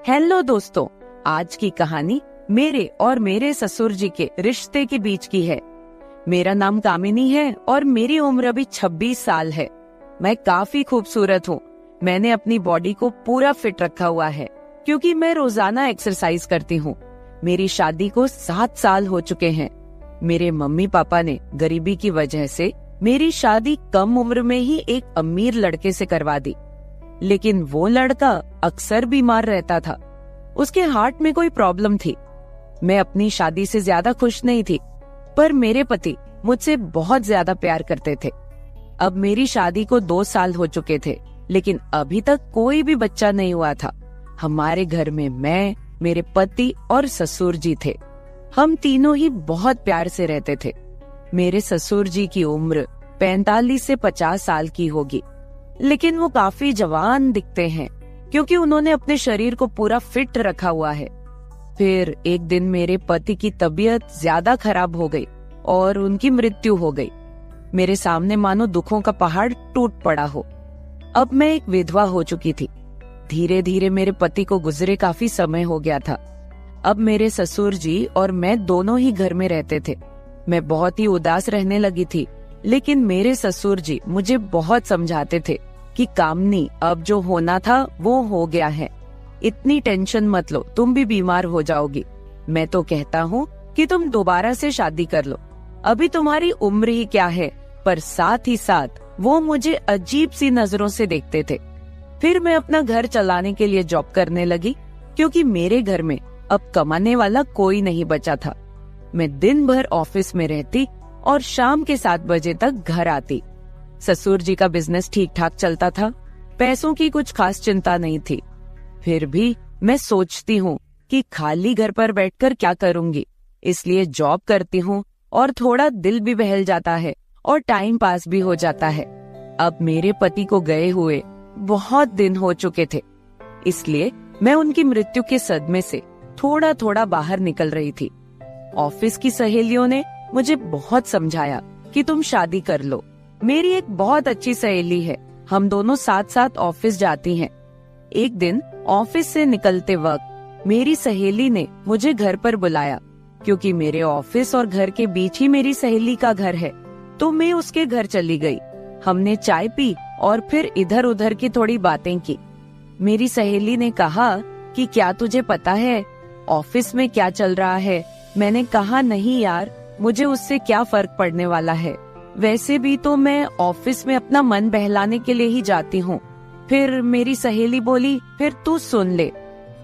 Hello दोस्तों, आज की कहानी मेरे और मेरे ससुर जी के रिश्ते के बीच की है। मेरा नाम कामिनी है और मेरी उम्र अभी 26 साल है। मैं काफी खूबसूरत हूँ। मैंने अपनी बॉडी को पूरा फिट रखा हुआ है क्योंकि मैं रोजाना एक्सरसाइज करती हूँ। मेरी शादी को 7 साल हो चुके हैं। मेरे मम्मी पापा ने गरीबी की वजह से मेरी शादी कम उम्र में ही एक अमीर लड़के से करवा दी, लेकिन वो लड़का अक्सर बीमार रहता था। उसके हार्ट में कोई प्रॉब्लम थी। मैं अपनी शादी से ज्यादा खुश नहीं थी, पर मेरे पति मुझसे बहुत ज्यादा प्यार करते थे। अब मेरी शादी को 2 साल हो चुके थे, लेकिन अभी तक कोई भी बच्चा नहीं हुआ था। हमारे घर में मैं, मेरे पति और ससुर जी थे। हम तीनों ही बहुत प्यार से रहते थे। मेरे ससुर जी की उम्र 45 से 50 साल की होगी, लेकिन वो काफी जवान दिखते हैं क्योंकि उन्होंने अपने शरीर को पूरा फिट रखा हुआ है। फिर एक दिन मेरे पति की तबीयत ज्यादा खराब हो गई और उनकी मृत्यु हो गई। मेरे सामने मानो दुखों का पहाड़ टूट पड़ा हो। अब मैं एक विधवा हो चुकी थी। धीरे धीरे मेरे पति को गुजरे काफी समय हो गया था। अब मेरे ससुर जी और मैं दोनों ही घर में रहते थे। मैं बहुत ही उदास रहने लगी थी, लेकिन मेरे ससुर जी मुझे बहुत समझाते थे कि कामनी, अब जो होना था वो हो गया है, इतनी टेंशन मत लो, तुम भी बीमार हो जाओगी। मैं तो कहता हूँ कि तुम दोबारा से शादी कर लो, अभी तुम्हारी उम्र ही क्या है। पर साथ ही साथ वो मुझे अजीब सी नजरों से देखते थे। फिर मैं अपना घर चलाने के लिए जॉब करने लगी क्योंकि मेरे घर में अब कमाने वाला कोई नहीं बचा था। मैं दिन भर ऑफिस में रहती और शाम के 7 बजे तक घर आती। ससुर जी का बिजनेस ठीक ठाक चलता था, पैसों की कुछ खास चिंता नहीं थी। फिर भी मैं सोचती हूँ कि खाली घर पर बैठकर क्या करूँगी, इसलिए जॉब करती हूँ और थोड़ा दिल भी बहल जाता है और टाइम पास भी हो जाता है। अब मेरे पति को गए हुए बहुत दिन हो चुके थे, इसलिए मैं उनकी मृत्यु के सदमे से थोड़ा थोड़ा बाहर निकल रही थी। ऑफिस की सहेलियों ने मुझे बहुत समझाया कि तुम शादी कर लो। मेरी एक बहुत अच्छी सहेली है, हम दोनों साथ साथ ऑफिस जाती हैं। एक दिन ऑफिस से निकलते वक्त मेरी सहेली ने मुझे घर पर बुलाया क्योंकि मेरे ऑफिस और घर के बीच ही मेरी सहेली का घर है। तो मैं उसके घर चली गई। हमने चाय पी और फिर इधर उधर की थोड़ी बातें की। मेरी सहेली ने कहा कि क्या तुझे पता है ऑफिस में क्या चल रहा है? मैंने कहा नहीं यार, मुझे उससे क्या फर्क पड़ने वाला है, वैसे भी तो मैं ऑफिस में अपना मन बहलाने के लिए ही जाती हूँ। फिर मेरी सहेली बोली, फिर तू सुन ले,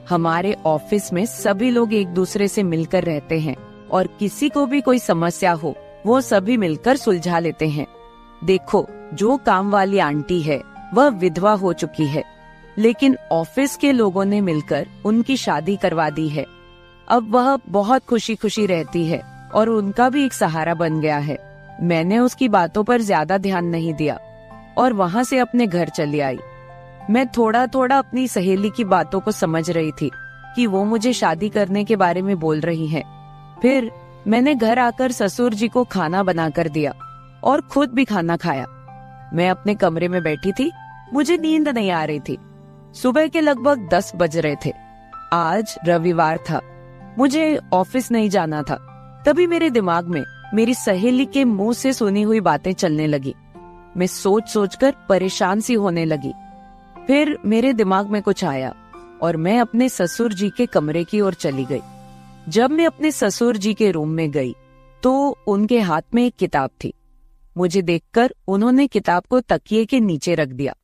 हमारे ऑफिस में सभी लोग एक दूसरे से मिलकर रहते हैं और किसी को भी कोई समस्या हो वो सभी मिलकर सुलझा लेते हैं। देखो, जो काम वाली आंटी है वह विधवा हो चुकी है, लेकिन ऑफिस के लोगों ने मिलकर उनकी शादी करवा दी है। अब वह बहुत खुशी खुशी रहती है और उनका भी एक सहारा बन गया है। मैंने उसकी बातों पर ज्यादा ध्यान नहीं दिया और वहाँ से अपने घर चली आई। मैं थोड़ा थोड़ा अपनी सहेली की बातों को समझ रही थी कि वो मुझे शादी करने के बारे में बोल रही है। फिर मैंने घर आकर ससुर जी को खाना बनाकर दिया और खुद भी खाना खाया। मैं अपने कमरे में बैठी थी, मुझे नींद नहीं आ रही थी। सुबह के लगभग 10 बज रहे थे। आज रविवार था, मुझे ऑफिस नहीं जाना था। तभी मेरे दिमाग में मेरी सहेली के मुंह से सुनी हुई बातें चलने लगी। मैं सोच सोचकर परेशान सी होने लगी। फिर मेरे दिमाग में कुछ आया और मैं अपने ससुर जी के कमरे की ओर चली गई। जब मैं अपने ससुर जी के रूम में गई तो उनके हाथ में एक किताब थी। मुझे देखकर उन्होंने किताब को तकिए के नीचे रख दिया।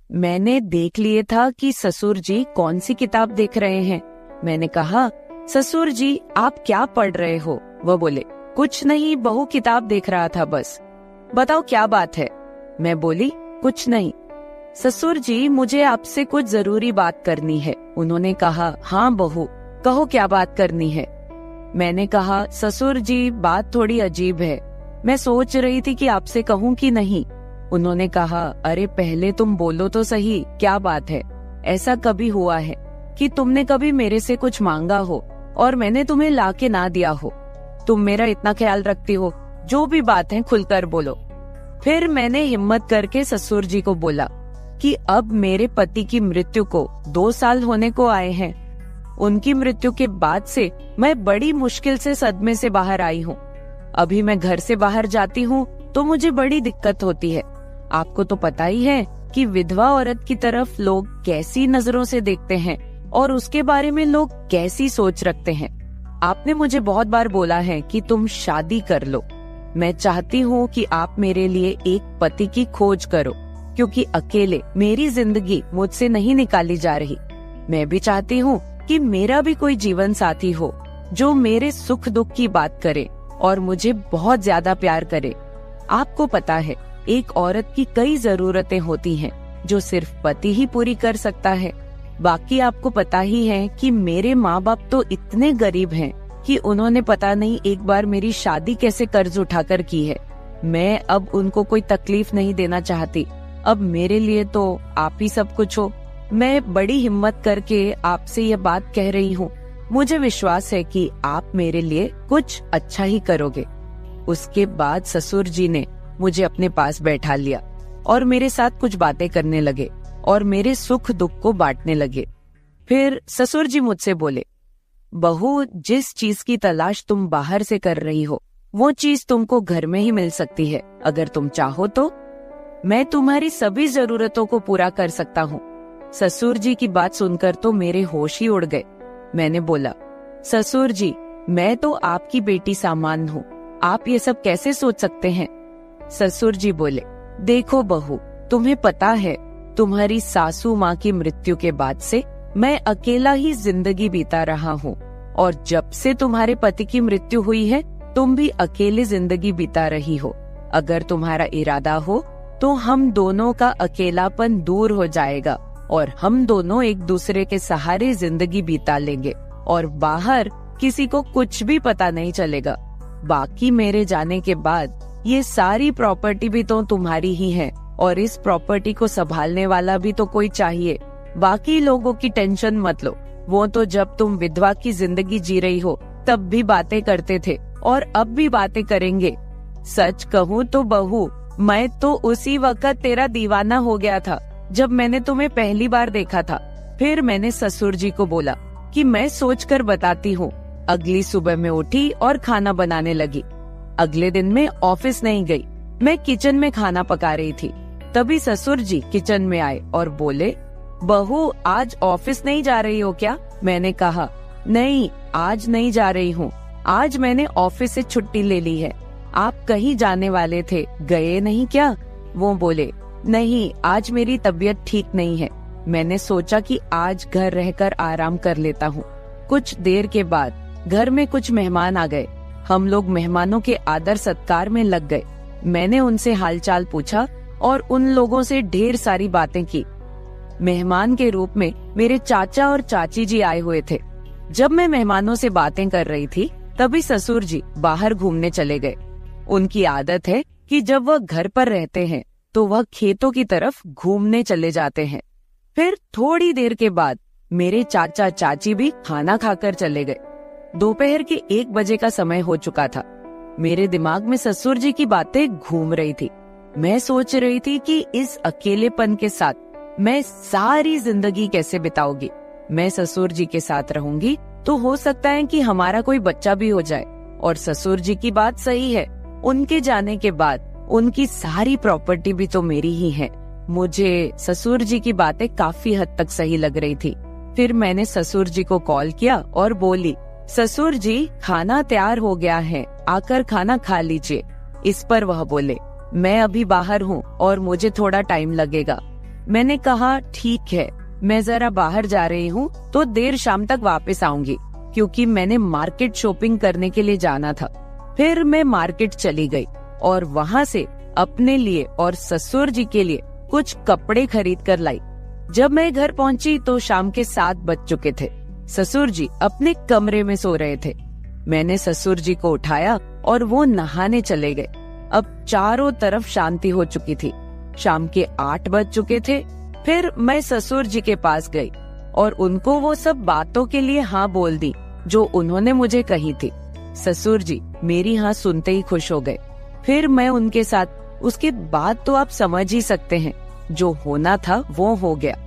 मैंने देख लिए था कि ससुर जी कौन सी किताब देख रहे हैं। मैंने कहा, ससुर जी आप क्या पढ़ रहे हो? वह बोले, कुछ नहीं बहू, किताब देख रहा था बस। बताओ क्या बात है? मैं बोली, कुछ नहीं। ससुर जी मुझे आपसे कुछ जरूरी बात करनी है। उन्होंने कहा, हाँ बहू कहो क्या बात करनी है। मैंने कहा, ससुर जी बात थोड़ी अजीब है, मैं सोच रही थी कि आपसे कहूँ कि नहीं। उन्होंने कहा, अरे पहले तुम बोलो तो सही, क्या बात है? ऐसा कभी हुआ है कि तुमने कभी मेरे से कुछ मांगा हो और मैंने तुम्हें ला के ना दिया हो? तुम मेरा इतना ख्याल रखती हो, जो भी बात है खुलकर बोलो। फिर मैंने हिम्मत करके ससुर जी को बोला कि अब मेरे पति की मृत्यु को 2 साल होने को आए हैं उनकी मृत्यु के बाद से मैं बड़ी मुश्किल से सदमे से बाहर आई हूँ। अभी मैं घर से बाहर जाती हूँ तो मुझे बड़ी दिक्कत होती है। आपको तो पता ही है कि विधवा औरत की तरफ लोग कैसी नजरों से देखते हैं और उसके बारे में लोग कैसी सोच रखते हैं। आपने मुझे बहुत बार बोला है कि तुम शादी कर लो। मैं चाहती हूँ कि आप मेरे लिए एक पति की खोज करो, क्योंकि अकेले मेरी जिंदगी मुझसे नहीं निकाली जा रही। मैं भी चाहती हूँ कि मेरा भी कोई जीवन साथी हो जो मेरे सुख दुख की बात करे और मुझे बहुत ज्यादा प्यार करे। आपको पता है, एक औरत की कई जरूरतें होती हैं जो सिर्फ पति ही पूरी कर सकता है। बाकी आपको पता ही है कि मेरे माँ बाप तो इतने गरीब हैं कि उन्होंने पता नहीं एक बार मेरी शादी कैसे कर्ज उठाकर की है। मैं अब उनको कोई तकलीफ नहीं देना चाहती। अब मेरे लिए तो आप ही सब कुछ हो। मैं बड़ी हिम्मत करके आपसे ये बात कह रही हूँ। मुझे विश्वास है कि आप मेरे लिए कुछ अच्छा ही करोगे। उसके बाद ससुर जी ने मुझे अपने पास बैठा लिया और मेरे साथ कुछ बातें करने लगे और मेरे सुख दुख को बांटने लगे। फिर ससुर जी मुझसे बोले, बहू, जिस चीज की तलाश तुम बाहर से कर रही हो वो चीज तुमको घर में ही मिल सकती है। अगर तुम चाहो तो मैं तुम्हारी सभी जरूरतों को पूरा कर सकता हूँ। ससुर जी की बात सुनकर तो मेरे होश ही उड़ गए। मैंने बोला, ससुर जी, मैं तो आपकी बेटी सामान हूँ, आप ये सब कैसे सोच सकते हैं? ससुर जी बोले, देखो बहू, तुम्हें पता है तुम्हारी सासू माँ की मृत्यु के बाद से मैं अकेला ही जिंदगी बीता रहा हूँ, और जब से तुम्हारे पति की मृत्यु हुई है तुम भी अकेले जिंदगी बीता रही हो। अगर तुम्हारा इरादा हो तो हम दोनों का अकेलापन दूर हो जाएगा और हम दोनों एक दूसरे के सहारे जिंदगी बिता लेंगे और बाहर किसी को कुछ भी पता नहीं चलेगा। बाकी मेरे जाने के बाद ये सारी प्रॉपर्टी भी तो तुम्हारी ही है और इस प्रॉपर्टी को संभालने वाला भी तो कोई चाहिए। बाकी लोगों की टेंशन मत लो, वो तो जब तुम विधवा की जिंदगी जी रही हो तब भी बातें करते थे और अब भी बातें करेंगे। सच कहूँ तो बहू, मैं तो उसी वक्त तेरा दीवाना हो गया था जब मैंने तुम्हें पहली बार देखा था। फिर मैंने ससुर जी को बोला कि मैं सोचकर बताती हूँ। अगली सुबह मैं उठी और खाना बनाने लगी। अगले दिन मैं ऑफिस नहीं गई, मैं किचन में खाना पका रही थी। तभी ससुर जी किचन में आए और बोले, बहू, आज ऑफिस नहीं जा रही हो क्या? मैंने कहा, नहीं, आज नहीं जा रही हूँ। आज मैंने ऑफिस से छुट्टी ले ली है। आप कहीं जाने वाले थे, गए नहीं क्या? वो बोले, नहीं, आज मेरी तबीयत ठीक नहीं है। मैंने सोचा कि आज घर रहकर आराम कर लेता हूँ। कुछ देर के बाद घर में कुछ मेहमान आ गए। हम लोग मेहमानों के आदर सत्कार में लग गए। मैंने उनसे हालचाल पूछा और उन लोगों से ढेर सारी बातें की। मेहमान के रूप में मेरे चाचा और चाची जी आए हुए थे। जब मैं मेहमानों से बातें कर रही थी तभी ससुर जी बाहर घूमने चले गए। उनकी आदत है कि जब वह घर पर रहते हैं तो वह खेतों की तरफ घूमने चले जाते हैं। फिर थोड़ी देर के बाद मेरे चाचा चाची भी खाना खाकर चले गए। दोपहर के 1 बजे का समय हो चुका था। मेरे दिमाग में ससुर जी की बातें घूम रही थी। मैं सोच रही थी कि इस अकेलेपन के साथ मैं सारी जिंदगी कैसे बिताऊंगी। मैं ससुर जी के साथ रहूंगी तो हो सकता है कि हमारा कोई बच्चा भी हो जाए। और ससुर जी की बात सही है, उनके जाने के बाद उनकी सारी प्रॉपर्टी भी तो मेरी ही है। मुझे ससुर जी की बातें काफी हद तक सही लग रही थी। फिर मैंने ससुर जी को कॉल किया और बोली, ससुर जी, खाना तैयार हो गया है, आकर खाना खा लीजिए। इस पर वह बोले, मैं अभी बाहर हूँ और मुझे थोड़ा टाइम लगेगा। मैंने कहा, ठीक है, मैं जरा बाहर जा रही हूँ तो देर शाम तक वापस आऊंगी, क्योंकि मैंने मार्केट शॉपिंग करने के लिए जाना था। फिर मैं मार्केट चली गई और वहाँ से अपने लिए और ससुर जी के लिए कुछ कपड़े खरीद कर लाई। जब मैं घर पहुँची तो शाम के 7 बज चुके थे। ससुर जी अपने कमरे में सो रहे थे। मैंने ससुर जी को उठाया और वो नहाने चले गए। अब चारों तरफ शांति हो चुकी थी। शाम के 8 बज चुके थे। फिर मैं ससुर जी के पास गई और उनको वो सब बातों के लिए हाँ बोल दी जो उन्होंने मुझे कही थी। ससुर जी मेरी हाँ सुनते ही खुश हो गए। फिर मैं उनके साथ, उसके बाद तो आप समझ ही सकते हैं, जो होना था वो हो गया।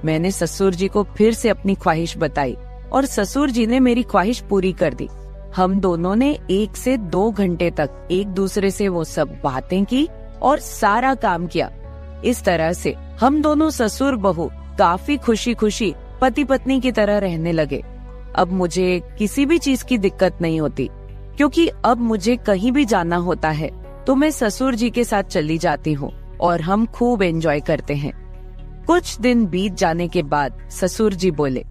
मैंने ससुर जी को फिर से अपनी ख्वाहिश बताई और ससुर जी ने मेरी ख्वाहिश पूरी कर दी। हम दोनों ने 1 से 2 घंटे तक एक दूसरे से वो सब बातें की और सारा काम किया। इस तरह से हम दोनों ससुर बहू काफी खुशी खुशी पति पत्नी की तरह रहने लगे। अब मुझे किसी भी चीज की दिक्कत नहीं होती, क्योंकि अब मुझे कहीं भी जाना होता है तो मैं ससुर जी के साथ चली जाती हूँ और हम खूब एंजॉय करते हैं। कुछ दिन बीत जाने के बाद ससुर जी बोले,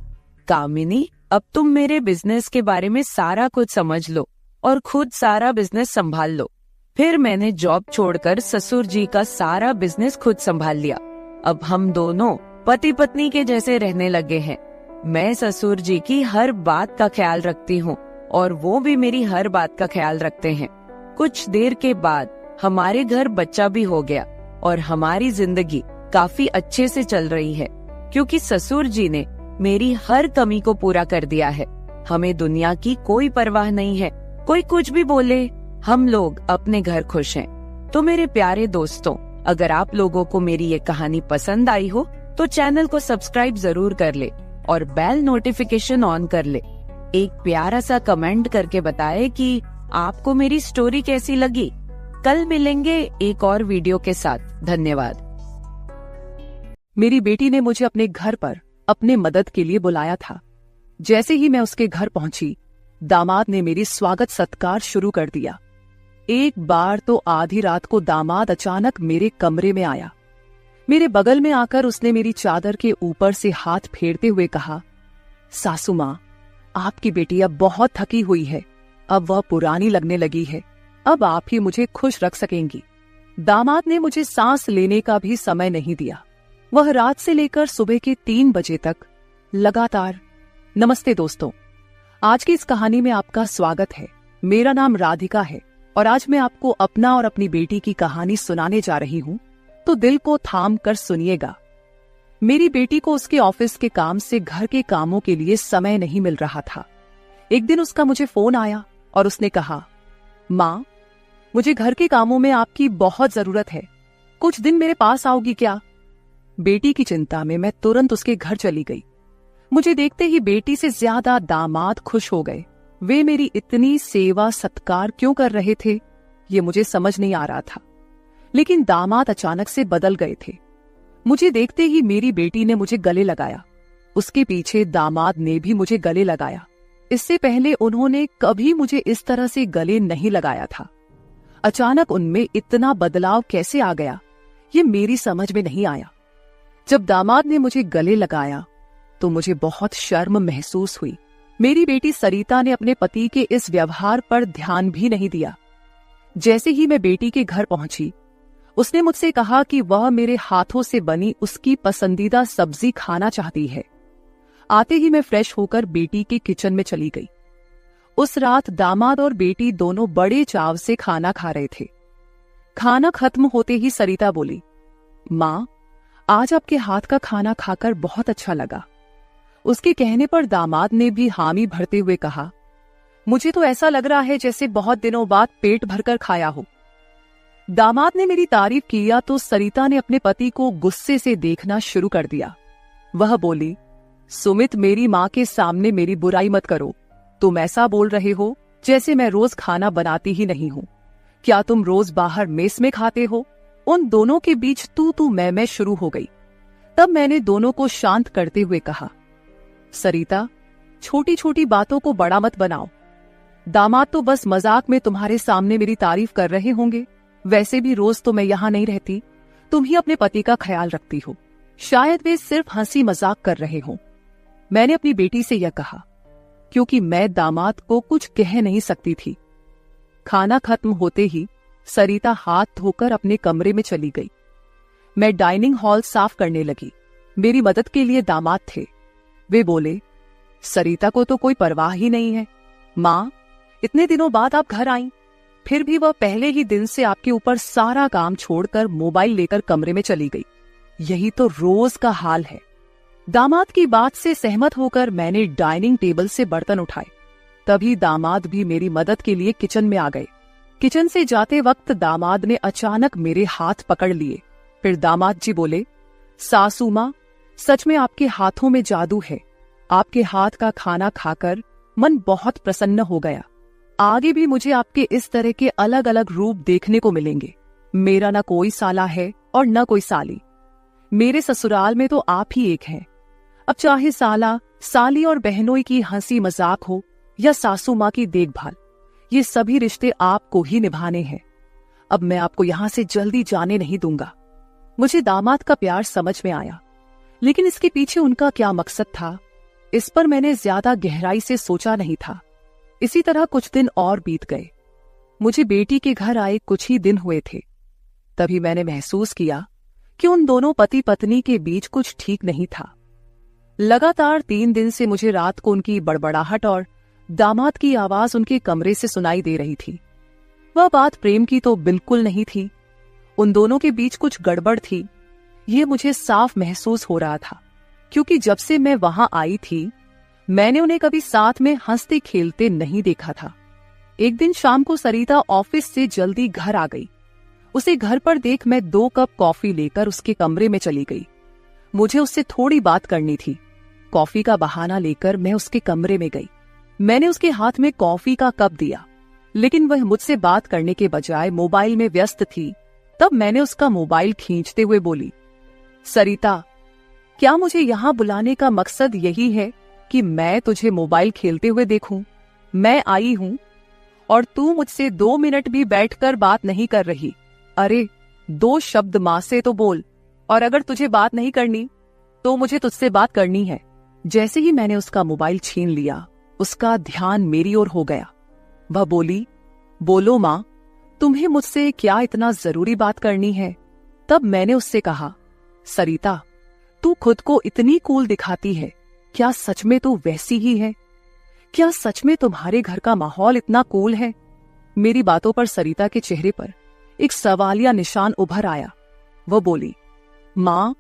कामिनी, अब तुम मेरे बिजनेस के बारे में सारा कुछ समझ लो और खुद सारा बिजनेस संभाल लो। फिर मैंने जॉब छोड़कर ससुर जी का सारा बिजनेस खुद संभाल लिया। अब हम दोनों पति पत्नी के जैसे रहने लगे हैं। मैं ससुर जी की हर बात का ख्याल रखती हूँ और वो भी मेरी हर बात का ख्याल रखते हैं। कुछ देर के बाद हमारे घर बच्चा भी हो गया और हमारी जिंदगी काफी अच्छे से चल रही है, क्योंकि ससुर जी ने मेरी हर कमी को पूरा कर दिया है। हमें दुनिया की कोई परवाह नहीं है, कोई कुछ भी बोले, हम लोग अपने घर खुश हैं। तो मेरे प्यारे दोस्तों, अगर आप लोगों को मेरी ये कहानी पसंद आई हो तो चैनल को सब्सक्राइब जरूर कर ले और बेल नोटिफिकेशन ऑन कर ले। एक प्यारा सा कमेंट करके बताएं कि आपको मेरी स्टोरी कैसी लगी। कल मिलेंगे एक और वीडियो के साथ। धन्यवाद। मेरी बेटी ने मुझे अपने घर पर अपने मदद के लिए बुलाया था। जैसे ही मैं उसके घर पहुंची, दामाद ने मेरी स्वागत सत्कार शुरू कर दिया। एक बार तो आधी रात को दामाद अचानक मेरे कमरे में आया। मेरे बगल में आकर उसने मेरी चादर के ऊपर से हाथ फेरते हुए कहा, सासू माँ, आपकी बेटी अब बहुत थकी हुई है, अब वह पुरानी लगने लगी है, अब आप ही मुझे खुश रख सकेंगी। दामाद ने मुझे सांस लेने का भी समय नहीं दिया। वह रात से लेकर सुबह के 3 बजे तक लगातार। नमस्ते दोस्तों, आज की इस कहानी में आपका स्वागत है। मेरा नाम राधिका है और आज मैं आपको अपना और अपनी बेटी की कहानी सुनाने जा रही हूँ, तो दिल को थाम कर सुनिएगा। मेरी बेटी को उसके ऑफिस के काम से घर के कामों के लिए समय नहीं मिल रहा था। एक दिन उसका मुझे फोन आया और उसने कहा, माँ, मुझे घर के कामों में आपकी बहुत जरूरत है, कुछ दिन मेरे पास आओगी क्या? बेटी की चिंता में मैं तुरंत उसके घर चली गई। मुझे देखते ही बेटी से ज्यादा दामाद खुश हो गए। वे मेरी इतनी सेवा सत्कार क्यों कर रहे थे, ये मुझे समझ नहीं आ रहा था। लेकिन दामाद अचानक से बदल गए थे। मुझे देखते ही मेरी बेटी ने मुझे गले लगाया। उसके पीछे दामाद ने भी मुझे गले लगाया। इससे पहले उन्होंने कभी मुझे इस तरह से गले नहीं लगाया था। अचानक उनमें इतना बदलाव कैसे आ गया, ये मेरी समझ में नहीं आया। जब दामाद ने मुझे गले लगाया तो मुझे बहुत शर्म महसूस हुई। मेरी बेटी सरिता ने अपने पति के इस व्यवहार पर ध्यान भी नहीं दिया। जैसे ही मैं बेटी के घर पहुंची, उसने मुझसे कहा कि वह मेरे हाथों से बनी उसकी पसंदीदा सब्जी खाना चाहती है। आते ही मैं फ्रेश होकर बेटी के किचन में चली गई। उस रात दामाद और बेटी दोनों बड़े चाव से खाना खा रहे थे। खाना खत्म होते ही सरिता बोली, माँ, आज आपके हाथ का खाना खाकर बहुत अच्छा लगा। उसके कहने पर दामाद ने भी हामी भरते हुए कहा, मुझे तो ऐसा लग रहा है जैसे बहुत दिनों बाद पेट भरकर खाया हो। दामाद ने मेरी तारीफ किया तो सरिता ने अपने पति को गुस्से से देखना शुरू कर दिया। वह बोली, सुमित, मेरी माँ के सामने मेरी बुराई मत करो। तुम ऐसा बोल रहे हो जैसे मैं रोज खाना बनाती ही नहीं हूँ। क्या तुम रोज बाहर मेस में खाते हो? उन दोनों के बीच तू मैं शुरू हो गई। तब मैंने दोनों को शांत करते हुए कहा, सरिता, छोटी छोटी बातों को बड़ा मत बनाओ। दामाद तो बस मजाक में तुम्हारे सामने मेरी तारीफ कर रहे होंगे। वैसे भी रोज तो मैं यहाँ नहीं रहती, तुम ही अपने पति का ख्याल रखती हो। शायद वे सिर्फ हंसी मजाक कर रहे हों। मैंने अपनी बेटी से यह कहा क्योंकि मैं दामाद को कुछ कह नहीं सकती थी। खाना खत्म होते ही सरिता हाथ धोकर अपने कमरे में चली गई। मैं डाइनिंग हॉल साफ करने लगी। मेरी मदद के लिए दामाद थे। वे बोले, सरिता को तो कोई परवाह ही नहीं है। माँ, इतने दिनों बाद आप घर आईं, फिर भी वह पहले ही दिन से आपके ऊपर सारा काम छोड़कर मोबाइल लेकर कमरे में चली गई। यही तो रोज का हाल है। दामाद की बात से सहमत होकर मैंने डाइनिंग टेबल से बर्तन उठाए। तभी दामाद भी मेरी मदद के लिए किचन में आ गए। किचन से जाते वक्त दामाद ने अचानक मेरे हाथ पकड़ लिए। फिर दामाद जी बोले, सासू माँ, सच में आपके हाथों में जादू है। आपके हाथ का खाना खाकर मन बहुत प्रसन्न हो गया। आगे भी मुझे आपके इस तरह के अलग अलग रूप देखने को मिलेंगे। मेरा न कोई साला है और न कोई साली। मेरे ससुराल में तो आप ही एक हैं। अब चाहे साला, साली और बहनोई की हंसी मजाक हो या सासू माँ की देखभाल, ये सभी रिश्ते आपको ही निभाने हैं। अब मैं आपको यहां से जल्दी जाने नहीं दूंगा। मुझे दामाद का प्यार समझ में आया, लेकिन इसके पीछे उनका क्या मकसद था, इस पर मैंने ज्यादा गहराई से सोचा नहीं था। इसी तरह कुछ दिन और बीत गए। मुझे बेटी के घर आए कुछ ही दिन हुए थे, तभी मैंने महसूस किया कि उन दोनों पति पत्नी के बीच कुछ ठीक नहीं था। लगातार 3 दिन से मुझे रात को उनकी बड़बड़ाहट और दामाद की आवाज उनके कमरे से सुनाई दे रही थी। वह बात प्रेम की तो बिल्कुल नहीं थी। उन दोनों के बीच कुछ गड़बड़ थी, ये मुझे साफ महसूस हो रहा था, क्योंकि जब से मैं वहां आई थी मैंने उन्हें कभी साथ में हंसते खेलते नहीं देखा था। एक दिन शाम को सरिता ऑफिस से जल्दी घर आ गई। उसे घर पर देख मैं 2 कप कॉफी लेकर उसके कमरे में चली गई। मुझे उससे थोड़ी बात करनी थी। कॉफी का बहाना लेकर मैं उसके कमरे में गई। मैंने उसके हाथ में कॉफी का कप दिया, लेकिन वह मुझसे बात करने के बजाय मोबाइल में व्यस्त थी। तब मैंने उसका मोबाइल खींचते हुए बोली, सरिता, क्या मुझे यहाँ बुलाने का मकसद यही है कि मैं तुझे मोबाइल खेलते हुए देखूं? मैं आई हूं और तू मुझसे 2 मिनट भी बैठकर बात नहीं कर रही। अरे 2 शब्द मां से तो बोल, और अगर तुझे बात नहीं करनी तो मुझे तुझसे बात करनी है। जैसे ही मैंने उसका मोबाइल छीन लिया, उसका ध्यान मेरी ओर हो गया। वह बोली, बोलो मां, तुम्हें मुझसे क्या इतना जरूरी बात करनी है? तब मैंने उससे कहा, सरिता, तू खुद को इतनी कूल दिखाती है, क्या सच में तू वैसी ही है? क्या सच में तुम्हारे घर का माहौल इतना कूल है? मेरी बातों पर सरिता के चेहरे पर एक सवालिया निशान उभर आया। वह बोली, मां,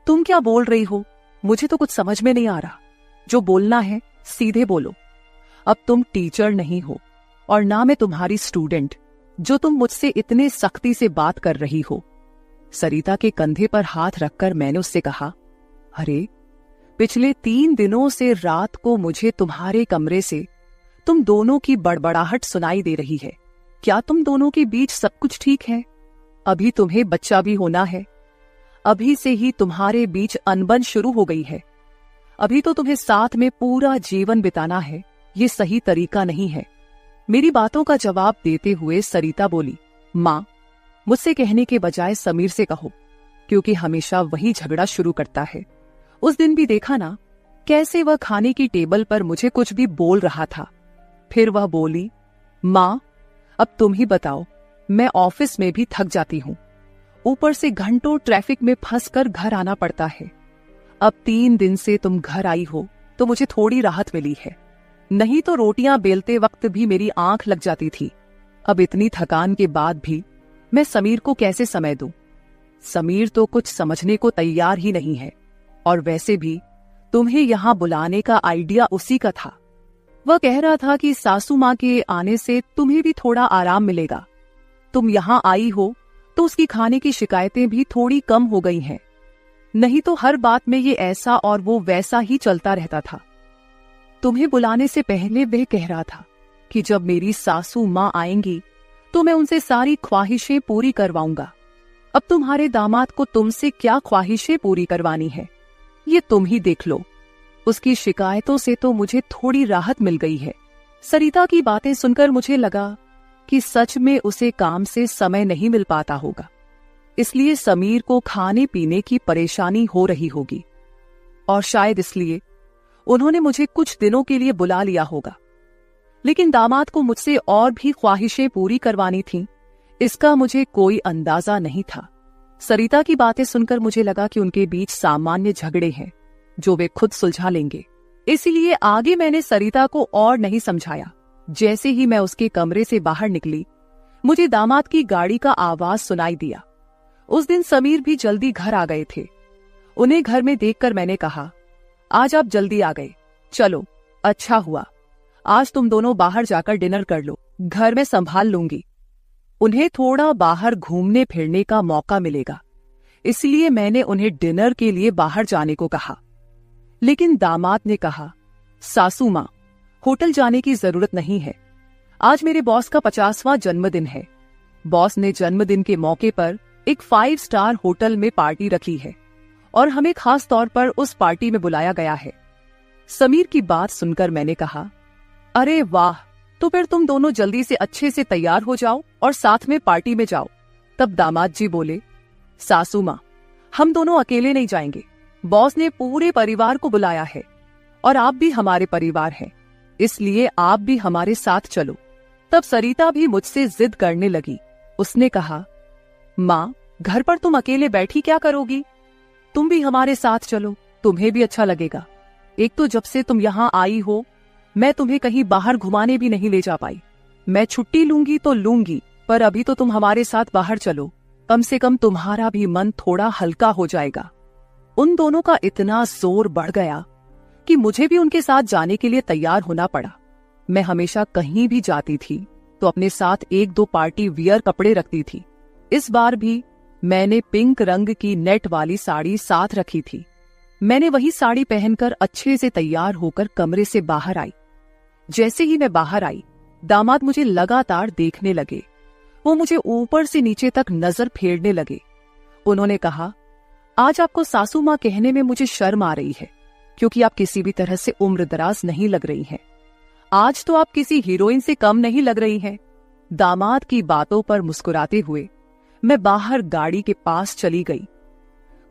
तुम क्या बोल रही हो? मुझे तो कुछ समझ में नहीं आ रहा। जो बोलना है सीधे बोलो। अब तुम टीचर नहीं हो और ना मैं तुम्हारी स्टूडेंट, जो तुम मुझसे इतने सख्ती से बात कर रही हो। सरिता के कंधे पर हाथ रखकर मैंने उससे कहा, अरे पिछले 3 दिनों से रात को मुझे तुम्हारे कमरे से तुम दोनों की बड़बड़ाहट सुनाई दे रही है। क्या तुम दोनों के बीच सब कुछ ठीक है? अभी तुम्हें बच्चा भी होना है। अभी से ही तुम्हारे बीच अनबन शुरू हो गई है। अभी तो तुम्हें साथ में पूरा जीवन बिताना है। ये सही तरीका नहीं है। मेरी बातों का जवाब देते हुए सरिता बोली, मां, मुझसे कहने के बजाय समीर से कहो, क्योंकि हमेशा वही झगड़ा शुरू करता है। उस दिन भी देखा ना, कैसे वह खाने की टेबल पर मुझे कुछ भी बोल रहा था। फिर वह बोली, मां, अब तुम ही बताओ, मैं ऑफिस में भी थक जाती हूँ। ऊपर से घंटों ट्रैफिक में फंसकर घर आना पड़ता है। अब 3 दिन से तुम घर आई हो तो मुझे थोड़ी राहत मिली है, नहीं तो रोटियां बेलते वक्त भी मेरी आंख लग जाती थी। अब इतनी थकान के बाद भी मैं समीर को कैसे समय दूं? समीर तो कुछ समझने को तैयार ही नहीं है। और वैसे भी तुम्हें यहां बुलाने का आइडिया उसी का था। वह कह रहा था कि सासू मां के आने से तुम्हें भी थोड़ा आराम मिलेगा। तुम यहां आई हो तो उसकी खाने की शिकायतें भी थोड़ी कम हो गई हैं। नहीं तो हर बात में ये ऐसा और वो वैसा ही चलता रहता था। तुम्हें बुलाने से पहले वह कह रहा था कि जब मेरी सासू मां आएंगी तो मैं उनसे सारी ख्वाहिशें पूरी करवाऊंगा। अब तुम्हारे दामाद को तुमसे क्या ख्वाहिशें पूरी करवानी है, ये तुम ही देख लो। उसकी शिकायतों से तो मुझे थोड़ी राहत मिल गई है। सरिता की बातें सुनकर मुझे लगा कि सच में उसे काम से समय नहीं मिल पाता होगा, इसलिए समीर को खाने पीने की परेशानी हो रही होगी, और शायद इसलिए उन्होंने मुझे कुछ दिनों के लिए बुला लिया होगा। लेकिन दामाद को मुझसे और भी ख्वाहिशें पूरी करवानी थीं, इसका मुझे कोई अंदाजा नहीं था। सरिता की बातें सुनकर मुझे लगा कि उनके बीच सामान्य झगड़े हैं जो वे खुद सुलझा लेंगे। इसीलिए आगे मैंने सरिता को और नहीं समझाया। जैसे ही मैं उसके कमरे से बाहर निकली, मुझे दामाद की गाड़ी का आवाज सुनाई दिया। उस दिन समीर भी जल्दी घर आ गए थे। उन्हें घर में देखकर मैंने कहा, आज आप जल्दी आ गए, चलो अच्छा हुआ। आज तुम दोनों बाहर जाकर डिनर कर लो, घर में संभाल लूंगी। उन्हें थोड़ा बाहर घूमने फिरने का मौका मिलेगा, इसलिए मैंने उन्हें डिनर के लिए बाहर जाने को कहा। लेकिन दामाद ने कहा, सासू माँ, होटल जाने की जरूरत नहीं है। आज मेरे बॉस का 50वां जन्मदिन है। बॉस ने जन्मदिन के मौके पर एक 5 स्टार होटल में पार्टी रखी है और हमें खास तौर पर उस पार्टी में बुलाया गया है। समीर की बात सुनकर मैंने कहा, अरे वाह, तो फिर तुम दोनों जल्दी से अच्छे से तैयार हो जाओ और साथ में पार्टी में जाओ। तब दामाद जी बोले, सासू माँ, हम दोनों अकेले नहीं जाएंगे। बॉस ने पूरे परिवार को बुलाया है और आप भी हमारे परिवार हैं, इसलिए आप भी हमारे साथ चलो। तब सरिता भी मुझसे जिद करने लगी। उसने कहा, माँ, घर पर तुम अकेले बैठी क्या करोगी? तुम भी हमारे साथ चलो, तुम्हें भी अच्छा लगेगा। एक तो जब से तुम यहाँ आई हो, मैं तुम्हें कहीं बाहर घुमाने भी नहीं ले जा पाई। मैं छुट्टी लूंगी तो लूंगी, पर अभी तो तुम हमारे साथ बाहर चलो, कम से कम तुम्हारा भी मन थोड़ा हल्का हो जाएगा। उन दोनों का इतना जोर बढ़ गया कि मुझे भी उनके साथ जाने के लिए तैयार होना पड़ा। मैं हमेशा कहीं भी जाती थी तो अपने साथ 1-2 पार्टी वियर कपड़े रखती थी। इस बार भी मैंने पिंक रंग की नेट वाली साड़ी साथ रखी थी। मैंने वही साड़ी पहनकर अच्छे से तैयार होकर कमरे से बाहर आई। जैसे ही मैं बाहर आई, दामाद मुझे लगातार देखने लगे। वो मुझे ऊपर से नीचे तक नजर फेरने लगे। उन्होंने कहा, आज आपको सासू माँ कहने में मुझे शर्म आ रही है, क्योंकि आप किसी भी तरह से उम्रदराज नहीं लग रही हैं। आज तो आप किसी हीरोइन से कम नहीं लग रही हैं। दामाद की बातों पर मुस्कुराते हुए मैं बाहर गाड़ी के पास चली गई।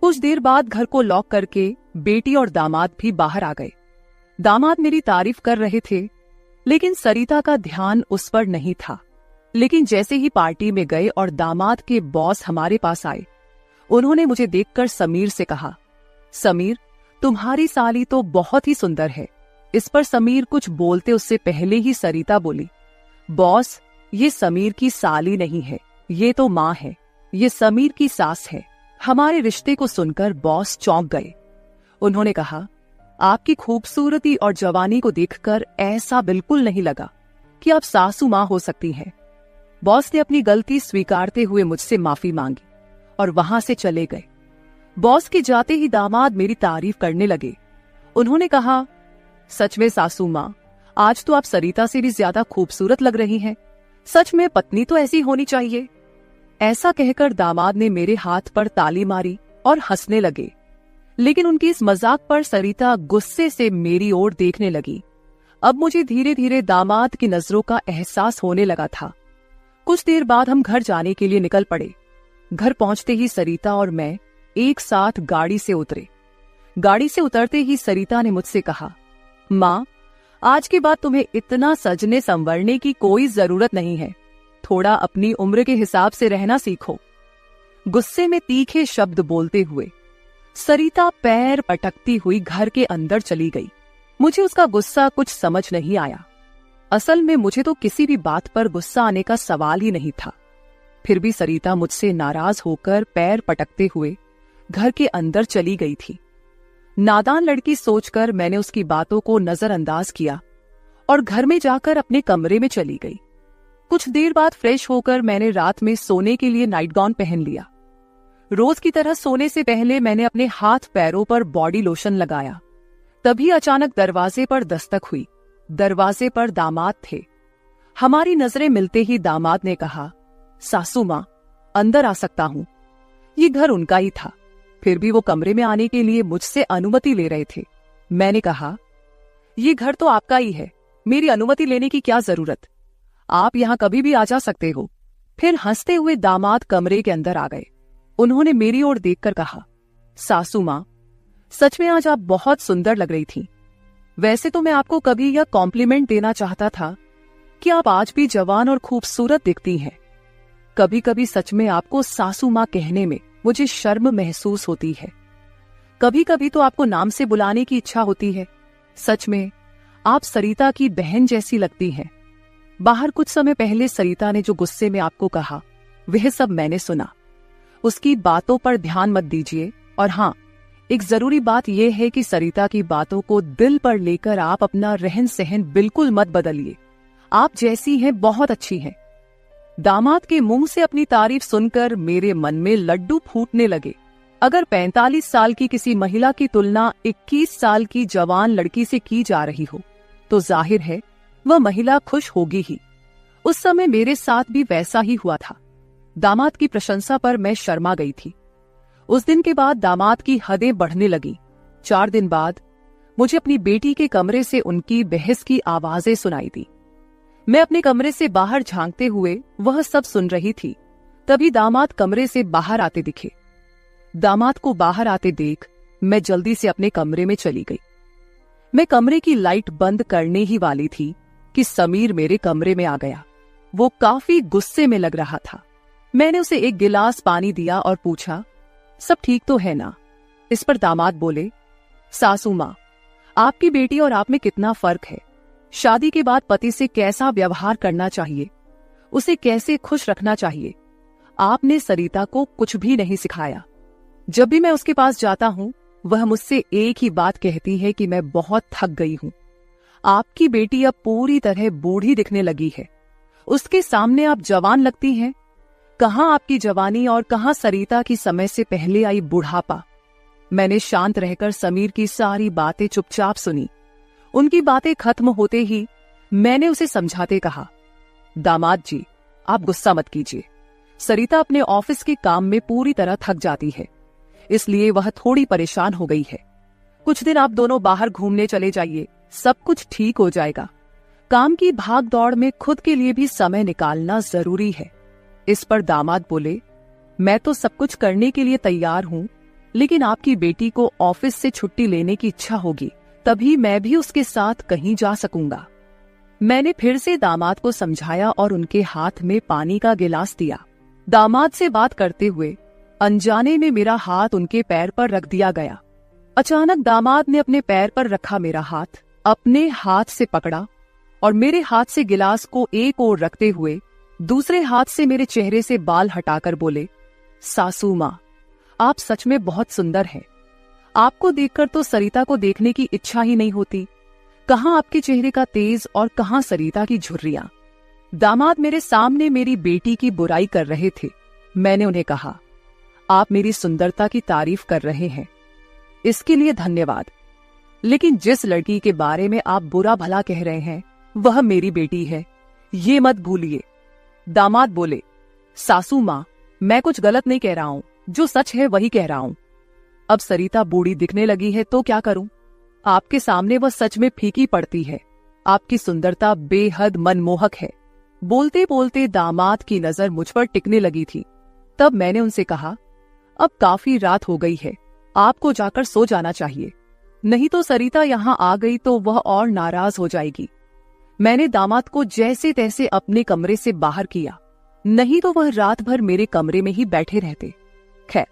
कुछ देर बाद घर को लॉक करके बेटी और दामाद भी बाहर आ गए। दामाद मेरी तारीफ कर रहे थे, लेकिन सरिता का ध्यान उस पर नहीं था। लेकिन जैसे ही पार्टी में गए और दामाद के बॉस हमारे पास आए, उन्होंने मुझे देखकर समीर से कहा, समीर, तुम्हारी साली तो बहुत ही सुंदर है। इस पर समीर कुछ बोलते उससे पहले ही सरिता बोली, बॉस, ये समीर की साली नहीं है, ये तो माँ है, ये समीर की सास है। हमारे रिश्ते को सुनकर बॉस चौंक गए। उन्होंने कहा, आपकी खूबसूरती और जवानी को देखकर ऐसा बिल्कुल नहीं लगा कि आप सासू माँ हो सकती हैं। बॉस ने अपनी गलती स्वीकारते हुए मुझसे माफी मांगी और वहां से चले गए। बॉस के जाते ही दामाद मेरी तारीफ करने लगे। उन्होंने कहा, सच में सासू माँ, आज तो आप सरिता से भी ज्यादा खूबसूरत लग रही हैं। सच में पत्नी तो ऐसी होनी चाहिए। ऐसा कहकर दामाद ने मेरे हाथ पर ताली मारी और हंसने लगे। लेकिन उनकी इस मजाक पर सरिता गुस्से से मेरी ओर देखने लगी। अब मुझे धीरे धीरे दामाद की नजरों का एहसास होने लगा था। कुछ देर बाद हम घर जाने के लिए निकल पड़े। घर पहुंचते ही सरिता और मैं एक साथ गाड़ी से उतरे। गाड़ी से उतरते ही सरिता ने मुझसे कहा, माँ, आज के बाद तुम्हें इतना सजने संवरने की कोई जरूरत नहीं है। थोड़ा अपनी उम्र के हिसाब से रहना सीखो। गुस्से में तीखे शब्द बोलते हुए सरिता पैर पटकती हुई घर के अंदर चली गई। मुझे उसका गुस्सा कुछ समझ नहीं आया। असल में मुझे तो किसी भी बात पर गुस्सा आने का सवाल ही नहीं था। फिर भी सरिता मुझसे नाराज होकर पैर पटकते हुए घर के अंदर चली गई थी। नादान लड़की सोचकर मैंने उसकी बातों को नजरअंदाज किया और घर में जाकर अपने कमरे में चली गई। कुछ देर बाद फ्रेश होकर मैंने रात में सोने के लिए नाइट गाउन पहन लिया। रोज की तरह सोने से पहले मैंने अपने हाथ पैरों पर बॉडी लोशन लगाया। तभी अचानक दरवाजे पर दस्तक हुई। दरवाजे पर दामाद थे। हमारी नजरें मिलते ही दामाद ने कहा, सासू माँ, अंदर आ सकता हूं। ये घर उनका ही था, फिर भी वो कमरे में आने के लिए मुझसे अनुमति ले रहे थे। मैंने कहा, ये घर तो आपका ही है, मेरी अनुमति लेने की क्या जरूरत, आप यहाँ कभी भी आ जा सकते हो। फिर हंसते हुए दामाद कमरे के अंदर आ गए। उन्होंने मेरी ओर देखकर कहा, सासू माँ, सच में आज आप बहुत सुंदर लग रही थी। वैसे तो मैं आपको कभी यह कॉम्प्लीमेंट देना चाहता था कि आप आज भी जवान और खूबसूरत दिखती हैं। कभी कभी सच में आपको सासू माँ कहने में मुझे शर्म महसूस होती है। कभी कभी तो आपको नाम से बुलाने की इच्छा होती है। सच में आप सरिता की बहन जैसी लगती हैं। बाहर कुछ समय पहले सरिता ने जो गुस्से में आपको कहा, वह सब मैंने सुना। उसकी बातों पर ध्यान मत दीजिए। और हाँ, एक जरूरी बात यह है कि सरिता की बातों को दिल पर लेकर आप अपना रहन सहन बिल्कुल मत बदलिए। आप जैसी हैं बहुत अच्छी हैं। दामाद के मुंह से अपनी तारीफ सुनकर मेरे मन में लड्डू फूटने लगे। अगर 45 साल की किसी महिला की तुलना 21 साल की जवान लड़की से की जा रही हो तो जाहिर है वह महिला खुश होगी ही। उस समय मेरे साथ भी वैसा ही हुआ था। दामाद की प्रशंसा पर मैं शर्मा गई थी। उस दिन के बाद दामाद की हदें बढ़ने लगी। 4 दिन बाद मुझे अपनी बेटी के कमरे से उनकी बहस की आवाजें सुनाई दी। मैं अपने कमरे से बाहर झांकते हुए वह सब सुन रही थी। तभी दामाद कमरे से बाहर आते दिखे। दामाद को बाहर आते देख मैं जल्दी से अपने कमरे में चली गई। मैं कमरे की लाइट बंद करने ही वाली थी कि समीर मेरे कमरे में आ गया। वो काफी गुस्से में लग रहा था। मैंने उसे एक गिलास पानी दिया और पूछा, सब ठीक तो है ना? इस पर दामाद बोले, सासू मां, आपकी बेटी और आप में कितना फर्क है। शादी के बाद पति से कैसा व्यवहार करना चाहिए, उसे कैसे खुश रखना चाहिए, आपने सरिता को कुछ भी नहीं सिखाया। जब भी मैं उसके पास जाता हूं वह मुझसे एक ही बात कहती है कि मैं बहुत थक गई हूं। आपकी बेटी अब पूरी तरह बूढ़ी दिखने लगी है, उसके सामने आप जवान लगती हैं। कहां आपकी जवानी और कहां सरिता की समय से पहले आई बुढ़ापा। मैंने शांत रहकर समीर की सारी बातें चुपचाप सुनी। उनकी बातें खत्म होते ही मैंने उसे समझाते कहा, दामाद जी आप गुस्सा मत कीजिए। सरिता अपने ऑफिस के काम में पूरी तरह थक जाती है, इसलिए वह थोड़ी परेशान हो गई है। कुछ दिन आप दोनों बाहर घूमने चले जाइए, सब कुछ ठीक हो जाएगा। काम की भाग दौड़ में खुद के लिए भी समय निकालना जरूरी है। इस पर दामाद बोले, मैं तो सब कुछ करने के लिए तैयार हूं, लेकिन आपकी बेटी को ऑफिस से छुट्टी लेने की इच्छा होगी, तभी मैं भी उसके साथ कहीं जा सकूंगा। मैंने फिर से दामाद को समझाया और उनके हाथ में पानी का गिलास दिया। दामाद से बात करते हुए अनजाने में मेरा हाथ उनके पैर पर रख दिया गया। अचानक दामाद ने अपने पैर पर रखा मेरा हाथ अपने हाथ से पकड़ा और मेरे हाथ से गिलास को एक ओर रखते हुए दूसरे हाथ से मेरे चेहरे से बाल हटाकर बोले, सासू मां, आप सच में बहुत सुंदर हैं। आपको देखकर तो सरिता को देखने की इच्छा ही नहीं होती। कहां आपके चेहरे का तेज और कहां सरिता की झुर्रियां। दामाद मेरे सामने मेरी बेटी की बुराई कर रहे थे। मैंने उन्हें कहा, आप मेरी सुंदरता की तारीफ कर रहे हैं, इसके लिए धन्यवाद, लेकिन जिस लड़की के बारे में आप बुरा भला कह रहे हैं वह मेरी बेटी है, ये मत भूलिए। दामाद बोले, सासू मां, मैं कुछ गलत नहीं कह रहा हूं, जो सच है वही कह रहा हूं। अब सरिता बूढ़ी दिखने लगी है तो क्या करूं? आपके सामने वह सच में फीकी पड़ती है। आपकी सुंदरता बेहद मनमोहक है। बोलते बोलते दामाद की नजर मुझ पर टिकने लगी थी। तब मैंने उनसे कहा, अब काफी रात हो गई है, आपको जाकर सो जाना चाहिए, नहीं तो सरिता यहाँ आ गई तो वह और नाराज हो जाएगी। मैंने दामाद को जैसे तैसे अपने कमरे से बाहर किया, नहीं तो वह रात भर मेरे कमरे में ही बैठे रहते। खैर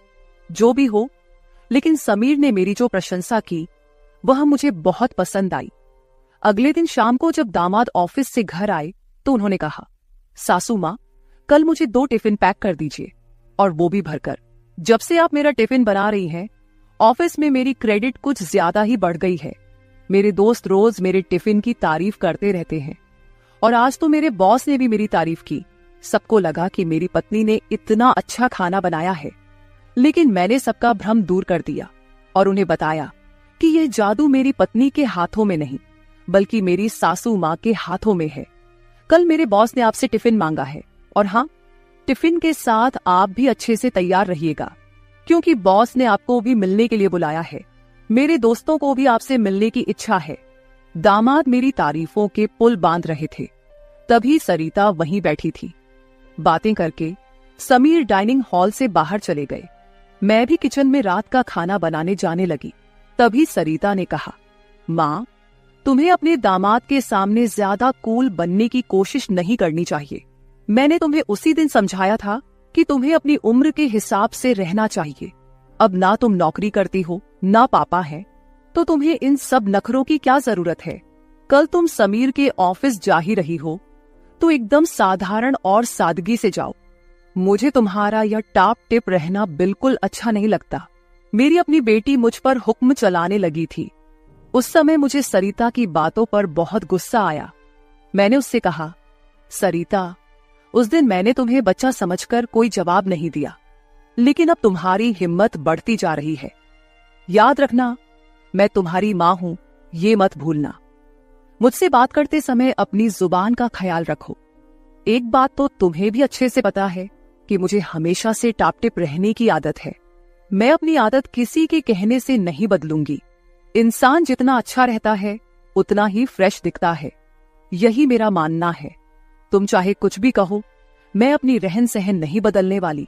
जो भी हो, लेकिन समीर ने मेरी जो प्रशंसा की वह मुझे बहुत पसंद आई। अगले दिन शाम को जब दामाद ऑफिस से घर आए तो उन्होंने कहा, सासू मां, कल मुझे 2 टिफिन पैक कर दीजिए, और वो भी भरकर। जब से आप मेरा टिफिन बना रही हैं, ऑफिस में मेरी क्रेडिट कुछ ज्यादा ही बढ़ गई है। मेरे दोस्त रोज मेरे टिफिन की तारीफ करते रहते हैं, और आज तो मेरे बॉस ने भी मेरी तारीफ की। सबको लगा कि मेरी पत्नी ने इतना अच्छा खाना बनाया है, लेकिन मैंने सबका भ्रम दूर कर दिया और उन्हें बताया कि यह जादू मेरी पत्नी के हाथों में नहीं, बल्कि मेरी सासू मां के हाथों में है। कल मेरे बॉस ने आपसे टिफिन मांगा है, और हाँ, टिफिन के साथ आप भी अच्छे से तैयार रहिएगा, क्योंकि बॉस ने आपको भी मिलने के लिए बुलाया है। मेरे दोस्तों को भी आपसे मिलने की इच्छा है। दामाद मेरी तारीफों के पुल बांध रहे थे, तभी सरिता वहीं बैठी थी। बातें करके समीर डाइनिंग हॉल से बाहर चले गए। मैं भी किचन में रात का खाना बनाने जाने लगी। तभी सरिता ने कहा, माँ, तुम्हें अपने दामाद के सामने ज्यादा कूल बनने की कोशिश नहीं करनी चाहिए। मैंने तुम्हें उसी दिन समझाया था कि तुम्हें अपनी उम्र के हिसाब से रहना चाहिए। अब ना तुम नौकरी करती हो, ना पापा है, तो तुम्हें इन सब नखरों की क्या जरूरत है। कल तुम समीर के ऑफिस जा ही रही हो तो एकदम साधारण और सादगी से जाओ। मुझे तुम्हारा यह टाप टिप रहना बिल्कुल अच्छा नहीं लगता। मेरी अपनी बेटी मुझ पर हुक्म चलाने लगी थी। उस समय मुझे सरिता की बातों पर बहुत गुस्सा आया। मैंने उससे कहा, सरिता, उस दिन मैंने तुम्हें बच्चा समझकर कोई जवाब नहीं दिया। लेकिन अब तुम्हारी हिम्मत बढ़ती जा रही है। याद रखना, मैं तुम्हारी मां हूं, ये मत भूलना। मुझसे बात करते समय अपनी जुबान का ख्याल रखो। एक बात तो तुम्हें भी अच्छे से पता है कि मुझे हमेशा से टाप-टिप रहने की आदत है। मैं अपनी आदत किसी के कहने से नहीं बदलूंगी। इंसान जितना अच्छा रहता है उतना ही फ्रेश दिखता है, यही मेरा मानना है। तुम चाहे कुछ भी कहो, मैं अपनी रहन सहन नहीं बदलने वाली।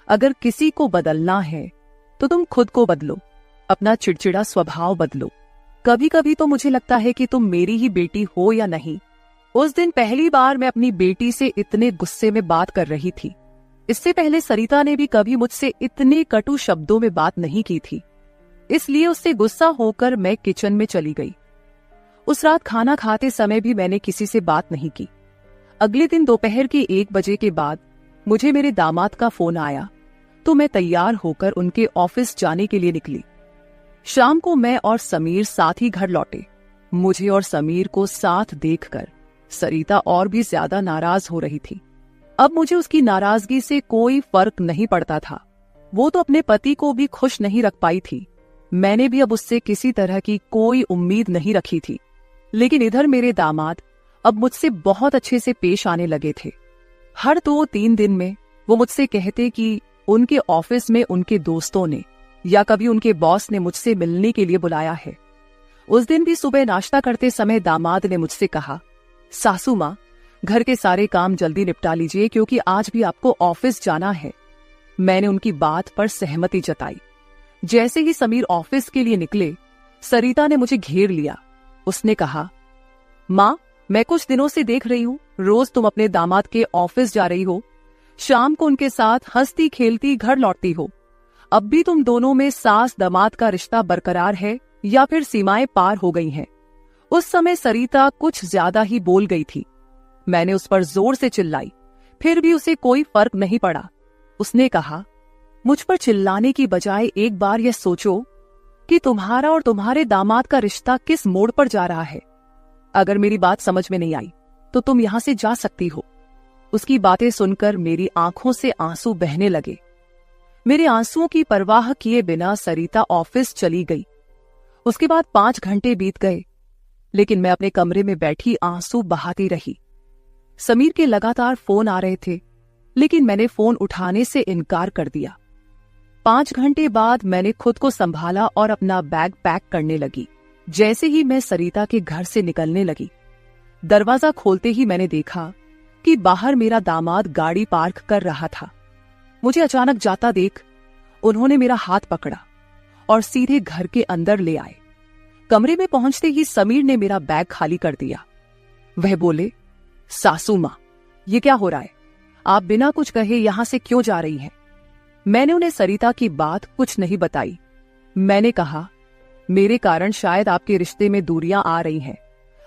अगर किसी को बदलना है तो तुम खुद को बदलो, अपना चिड़चिड़ा स्वभाव बदलो। कभी कभी तो मुझे लगता है कि तुम मेरी ही बेटी हो या नहीं। उस दिन पहली बार मैं अपनी बेटी से इतने गुस्से में बात कर रही थी। इससे पहले सरिता ने भी कभी मुझसे इतने कटु शब्दों में बात नहीं की थी। इसलिए उससे गुस्सा होकर मैं किचन में चली गई। उस रात खाना खाते समय भी मैंने किसी से बात नहीं की। अगले दिन दोपहर के 1 बजे के बाद मुझे मेरे दामाद का फोन आया तो मैं तैयार होकर उनके ऑफिस जाने के लिए निकली। शाम को मैं और समीर साथ ही घर लौटे। मुझे और समीर को साथ देखकर सरिता और भी ज्यादा नाराज हो रही थी। अब मुझे उसकी नाराजगी से कोई फर्क नहीं पड़ता था। वो तो अपने पति को भी खुश नहीं रख पाई थी। मैंने भी अब उससे किसी तरह की कोई उम्मीद नहीं रखी थी। लेकिन इधर मेरे दामाद अब मुझसे बहुत अच्छे से पेश आने लगे थे। हर 2-3 दिन में वो मुझसे कहते कि उनके ऑफिस में उनके दोस्तों ने या कभी उनके बॉस ने मुझसे मिलने के लिए बुलाया है। उस दिन भी सुबह नाश्ता करते समय दामाद ने मुझसे कहा, सासू मां, घर के सारे काम जल्दी निपटा लीजिए क्योंकि आज भी आपको ऑफिस जाना है। मैंने उनकी बात पर सहमति जताई। जैसे ही समीर ऑफिस के लिए निकले, सरिता ने मुझे घेर लिया। उसने कहा, मां, मैं कुछ दिनों से देख रही हूं, रोज तुम अपने दामाद के ऑफिस जा रही हो, शाम को उनके साथ हंसती खेलती घर लौटती हो। अब भी तुम दोनों में सास दामाद का रिश्ता बरकरार है या फिर सीमाएं पार हो गई हैं? उस समय सरिता कुछ ज्यादा ही बोल गई थी। मैंने उस पर जोर से चिल्लाई, फिर भी उसे कोई फर्क नहीं पड़ा। उसने कहा, मुझ पर चिल्लाने की बजाय एक बार यह सोचो कि तुम्हारा और तुम्हारे दामाद का रिश्ता किस मोड़ पर जा रहा है। अगर मेरी बात समझ में नहीं आई तो तुम यहां से जा सकती हो। उसकी बातें सुनकर मेरी आंखों से आंसू बहने लगे। मेरे आंसुओं की परवाह किए बिना सरिता ऑफिस चली गई। उसके बाद 5 घंटे बीत गए, लेकिन मैं अपने कमरे में बैठी आंसू बहाती रही। समीर के लगातार फोन आ रहे थे, लेकिन मैंने फोन उठाने से इनकार कर दिया। 5 घंटे बाद मैंने खुद को संभाला और अपना बैग पैक करने लगी। जैसे ही मैं सरिता के घर से निकलने लगी, दरवाजा खोलते ही मैंने देखा कि बाहर मेरा दामाद गाड़ी पार्क कर रहा था। मुझे अचानक जाता देख उन्होंने मेरा हाथ पकड़ा और सीधे घर के अंदर ले आए। कमरे में पहुंचते ही समीर ने मेरा बैग खाली कर दिया। वह बोले, सासू मां, ये क्या हो रहा है? आप बिना कुछ कहे यहां से क्यों जा रही हैं? मैंने उन्हें सरिता की बात कुछ नहीं बताई। मैंने कहा, मेरे कारण शायद आपके रिश्ते में दूरियां आ रही हैं।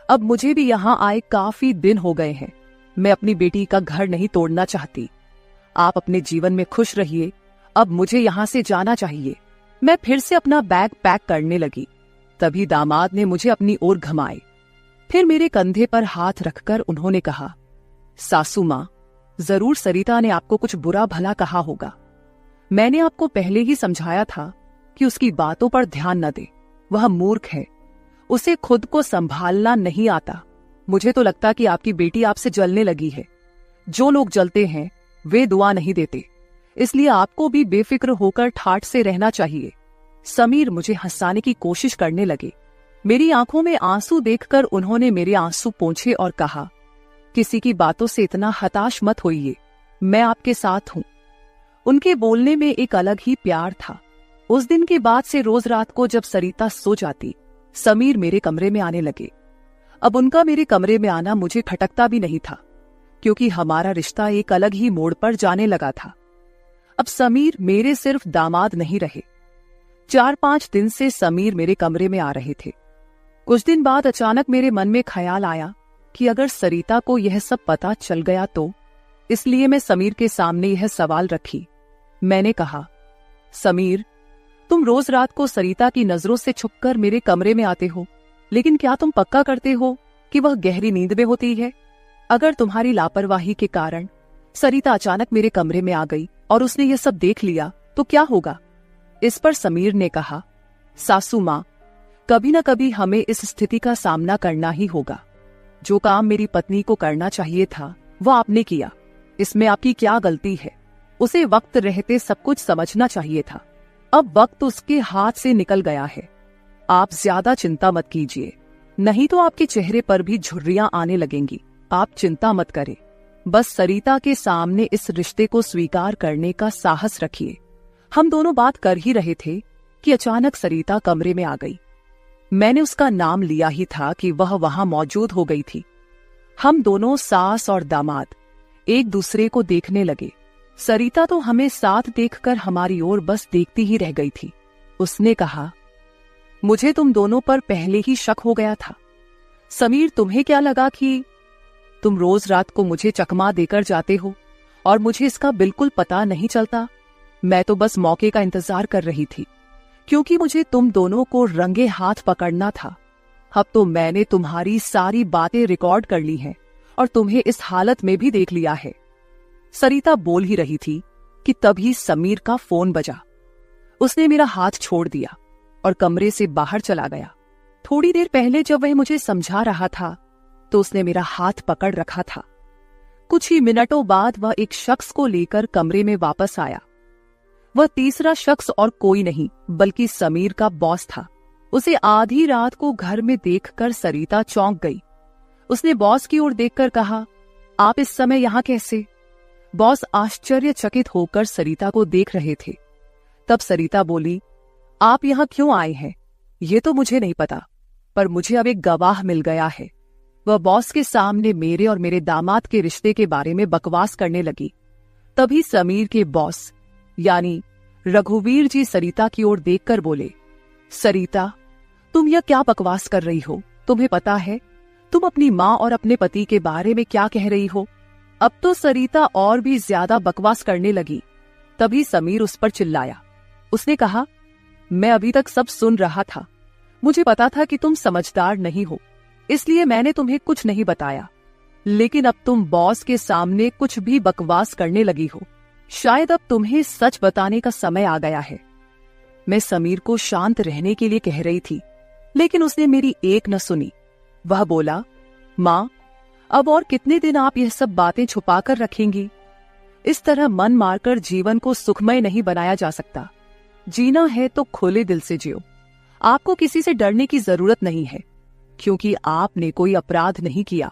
अब मुझे भी यहां आए काफी दिन हो गए हैं। मैं अपनी बेटी का घर नहीं तोड़ना चाहती। आप अपने जीवन में खुश रहिए, अब मुझे यहां से जाना चाहिए। मैं फिर से अपना बैग पैक करने लगी। तभी दामाद ने मुझे अपनी ओर घुमाए। फिर मेरे कंधे पर हाथ रखकर उन्होंने कहा, सासू मां, जरूर सरिता ने आपको कुछ बुरा भला कहा होगा। मैंने आपको पहले ही समझाया था कि उसकी बातों पर ध्यान न दे। वह मूर्ख है, उसे खुद को संभालना नहीं आता। मुझे तो लगता कि आपकी बेटी आपसे जलने लगी है। जो लोग जलते हैं वे दुआ नहीं देते, इसलिए आपको भी बेफिक्र होकर ठाठ से रहना चाहिए। समीर मुझे हंसाने की कोशिश करने लगे। मेरी आंखों में आंसू देखकर उन्होंने मेरे आंसू पोंछे और कहा, किसी की बातों से इतना हताश मत होइए, मैं आपके साथ हूं। उनके बोलने में एक अलग ही प्यार था। उस दिन के बाद से रोज रात को जब सरिता सो जाती, समीर मेरे कमरे में आने लगे। अब उनका मेरे कमरे में आना मुझे खटकता भी नहीं था, क्योंकि हमारा रिश्ता एक अलग ही मोड़ पर जाने लगा था। अब समीर मेरे सिर्फ दामाद नहीं रहे। 4-5 दिन से समीर मेरे कमरे में आ रहे थे। कुछ दिन बाद अचानक मेरे मन में ख्याल आया कि अगर सरिता को यह सब पता चल गया तो, इसलिए मैं समीर के सामने यह सवाल रखी। मैंने कहा, समीर, तुम रोज रात को सरिता की नजरों से छुपकर मेरे कमरे में आते हो, लेकिन क्या तुम पक्का करते हो कि वह गहरी नींद में होती है? अगर तुम्हारी लापरवाही के कारण सरिता अचानक मेरे कमरे में आ गई और उसने ये सब देख लिया तो क्या होगा? इस पर समीर ने कहा, सासू माँ, कभी न कभी हमें इस स्थिति का सामना करना ही होगा। जो काम मेरी पत्नी को करना चाहिए था वो आपने किया, इसमें आपकी क्या गलती है? उसे वक्त रहते सब कुछ समझना चाहिए था। अब वक्त उसके हाथ से निकल गया है। आप ज्यादा चिंता मत कीजिए, नहीं तो आपके चेहरे पर भी झुर्रियां आने लगेंगी। आप चिंता मत करें, बस सरिता के सामने इस रिश्ते को स्वीकार करने का साहस रखिए। हम दोनों बात कर ही रहे थे कि अचानक सरिता कमरे में आ गई। मैंने उसका नाम लिया ही था कि वह वहां मौजूद हो गई थी। हम दोनों सास और दामाद एक दूसरे को देखने लगे। सरिता तो हमें साथ देखकर हमारी ओर बस देखती ही रह गई थी। उसने कहा, मुझे तुम दोनों पर पहले ही शक हो गया था। समीर, तुम्हें क्या लगा कि तुम रोज रात को मुझे चकमा देकर जाते हो और मुझे इसका बिल्कुल पता नहीं चलता? मैं तो बस मौके का इंतजार कर रही थी, क्योंकि मुझे तुम दोनों को रंगे हाथ पकड़ना था। अब तो मैंने तुम्हारी सारी बातें रिकॉर्ड कर ली हैं और तुम्हें इस हालत में भी देख लिया है। सरिता बोल ही रही थी कि तभी समीर का फोन बजा। उसने मेरा हाथ छोड़ दिया और कमरे से बाहर चला गया। थोड़ी देर पहले जब वह मुझे समझा रहा था तो उसने मेरा हाथ पकड़ रखा था। कुछ ही मिनटों बाद वह एक शख्स को लेकर कमरे में वापस आया। वह तीसरा शख्स और कोई नहीं बल्कि समीर का बॉस था। उसे आधी रात को घर में देखकर सरिता चौंक गई। उसने बॉस की ओर देखकर कहा, आप इस समय यहां कैसे? बॉस आश्चर्यचकित होकर सरिता को देख रहे थे। तब सरिता बोली, आप यहां क्यों आए हैं ये तो मुझे नहीं पता, पर मुझे अब एक गवाह मिल गया है। वह बॉस के सामने मेरे और मेरे दामाद के रिश्ते के बारे में बकवास करने लगी। तभी समीर के बॉस यानी रघुवीर जी सरिता की ओर देखकर बोले, सरिता, तुम यह क्या बकवास कर रही हो? तुम्हें पता है तुम अपनी माँ और अपने पति के बारे में क्या कह रही हो? अब तो सरिता और भी ज्यादा बकवास करने लगी। तभी समीर उस पर चिल्लाया। उसने कहा, मैं अभी तक सब सुन रहा था। मुझे पता था कि तुम समझदार नहीं हो, इसलिए मैंने तुम्हें कुछ नहीं बताया, लेकिन अब तुम बॉस के सामने कुछ भी बकवास करने लगी हो। शायद अब तुम्हें सच बताने का समय आ गया है। मैं समीर को शांत रहने के लिए कह रही थी, लेकिन उसने मेरी एक न सुनी। वह बोला, माँ, अब और कितने दिन आप यह सब बातें छुपा कर रखेंगी? इस तरह मन मारकर जीवन को सुखमय नहीं बनाया जा सकता। जीना है तो खुले दिल से जियो। आपको किसी से डरने की जरूरत नहीं है, क्योंकि आपने कोई अपराध नहीं किया।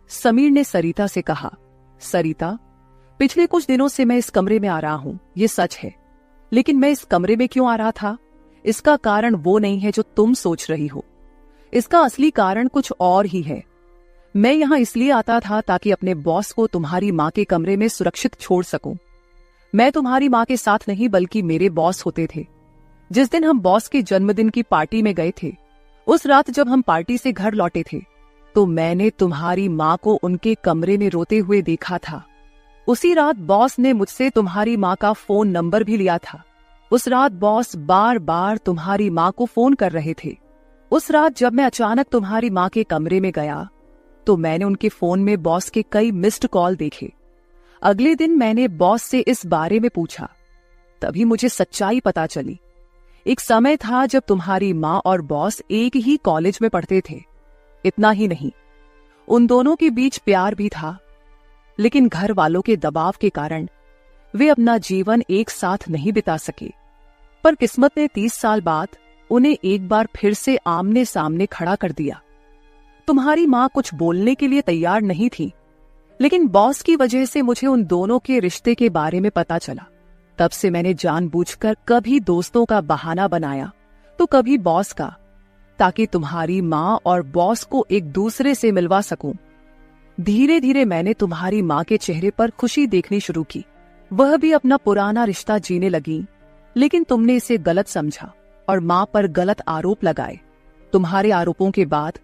समीर ने सरिता से कहा, सरिता, पिछले कुछ दिनों से मैं इस कमरे में आ रहा हूं, ये सच है, लेकिन मैं इस कमरे में क्यों आ रहा था इसका कारण वो नहीं है जो तुम सोच रही हो। इसका असली कारण कुछ और ही है। मैं यहां इसलिए आता था ताकि अपने बॉस को तुम्हारी माँ के कमरे में सुरक्षित छोड़ सकूं। मैं तुम्हारी माँ के साथ नहीं बल्कि मेरे बॉस होते थे। जिस दिन हम बॉस के जन्मदिन की पार्टी में गए थे, उस रात जब हम पार्टी से घर लौटे थे तो मैंने तुम्हारी माँ को उनके कमरे में रोते हुए देखा था। उसी रात बॉस ने मुझसे तुम्हारी माँ का फोन नंबर भी लिया था। उस रात बॉस बार बार तुम्हारी माँ को फोन कर रहे थे। उस रात जब मैं अचानक तुम्हारी माँ के कमरे में गया तो मैंने उनके फोन में बॉस के कई मिस्ड कॉल देखे। अगले दिन मैंने बॉस से इस बारे में पूछा, तभी मुझे सच्चाई पता चली। एक समय था जब तुम्हारी माँ और बॉस एक ही कॉलेज में पढ़ते थे। इतना ही नहीं, उन दोनों के बीच प्यार भी था, लेकिन घर वालों के दबाव के कारण वे अपना जीवन एक साथ नहीं बिता सके। पर किस्मत ने 30 साल बाद उन्हें एक बार फिर से आमने सामने खड़ा कर दिया। तुम्हारी माँ कुछ बोलने के लिए तैयार नहीं थी, लेकिन बॉस की वजह से मुझे उन दोनों के रिश्ते के बारे में पता चला। तब से मैंने जानबूझकर कभी दोस्तों का बहाना बनाया तो कभी बॉस का, ताकि तुम्हारी माँ और बॉस को एक दूसरे से मिलवा सकूं। धीरे धीरे मैंने तुम्हारी माँ के चेहरे पर खुशी देखनी शुरू की। वह भी अपना पुराना रिश्ता जीने लगी, लेकिन तुमने इसे गलत समझा और माँ पर गलत आरोप लगाए। तुम्हारे आरोपों के बाद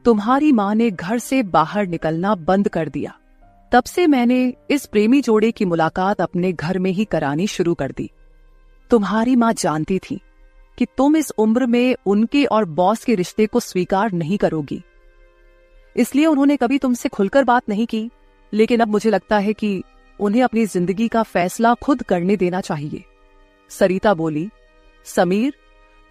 तुम्हारी माँ ने घर से बाहर निकलना बंद कर दिया। तब से मैंने इस प्रेमी जोड़े की मुलाकात अपने घर में ही करानी शुरू कर दी। तुम्हारी माँ जानती थी कि तुम इस उम्र में उनके और बॉस के रिश्ते को स्वीकार नहीं करोगी, इसलिए उन्होंने कभी तुमसे खुलकर बात नहीं की। लेकिन अब मुझे लगता है कि उन्हें अपनी जिंदगी का फैसला खुद करने देना चाहिए। सरिता बोली, समीर,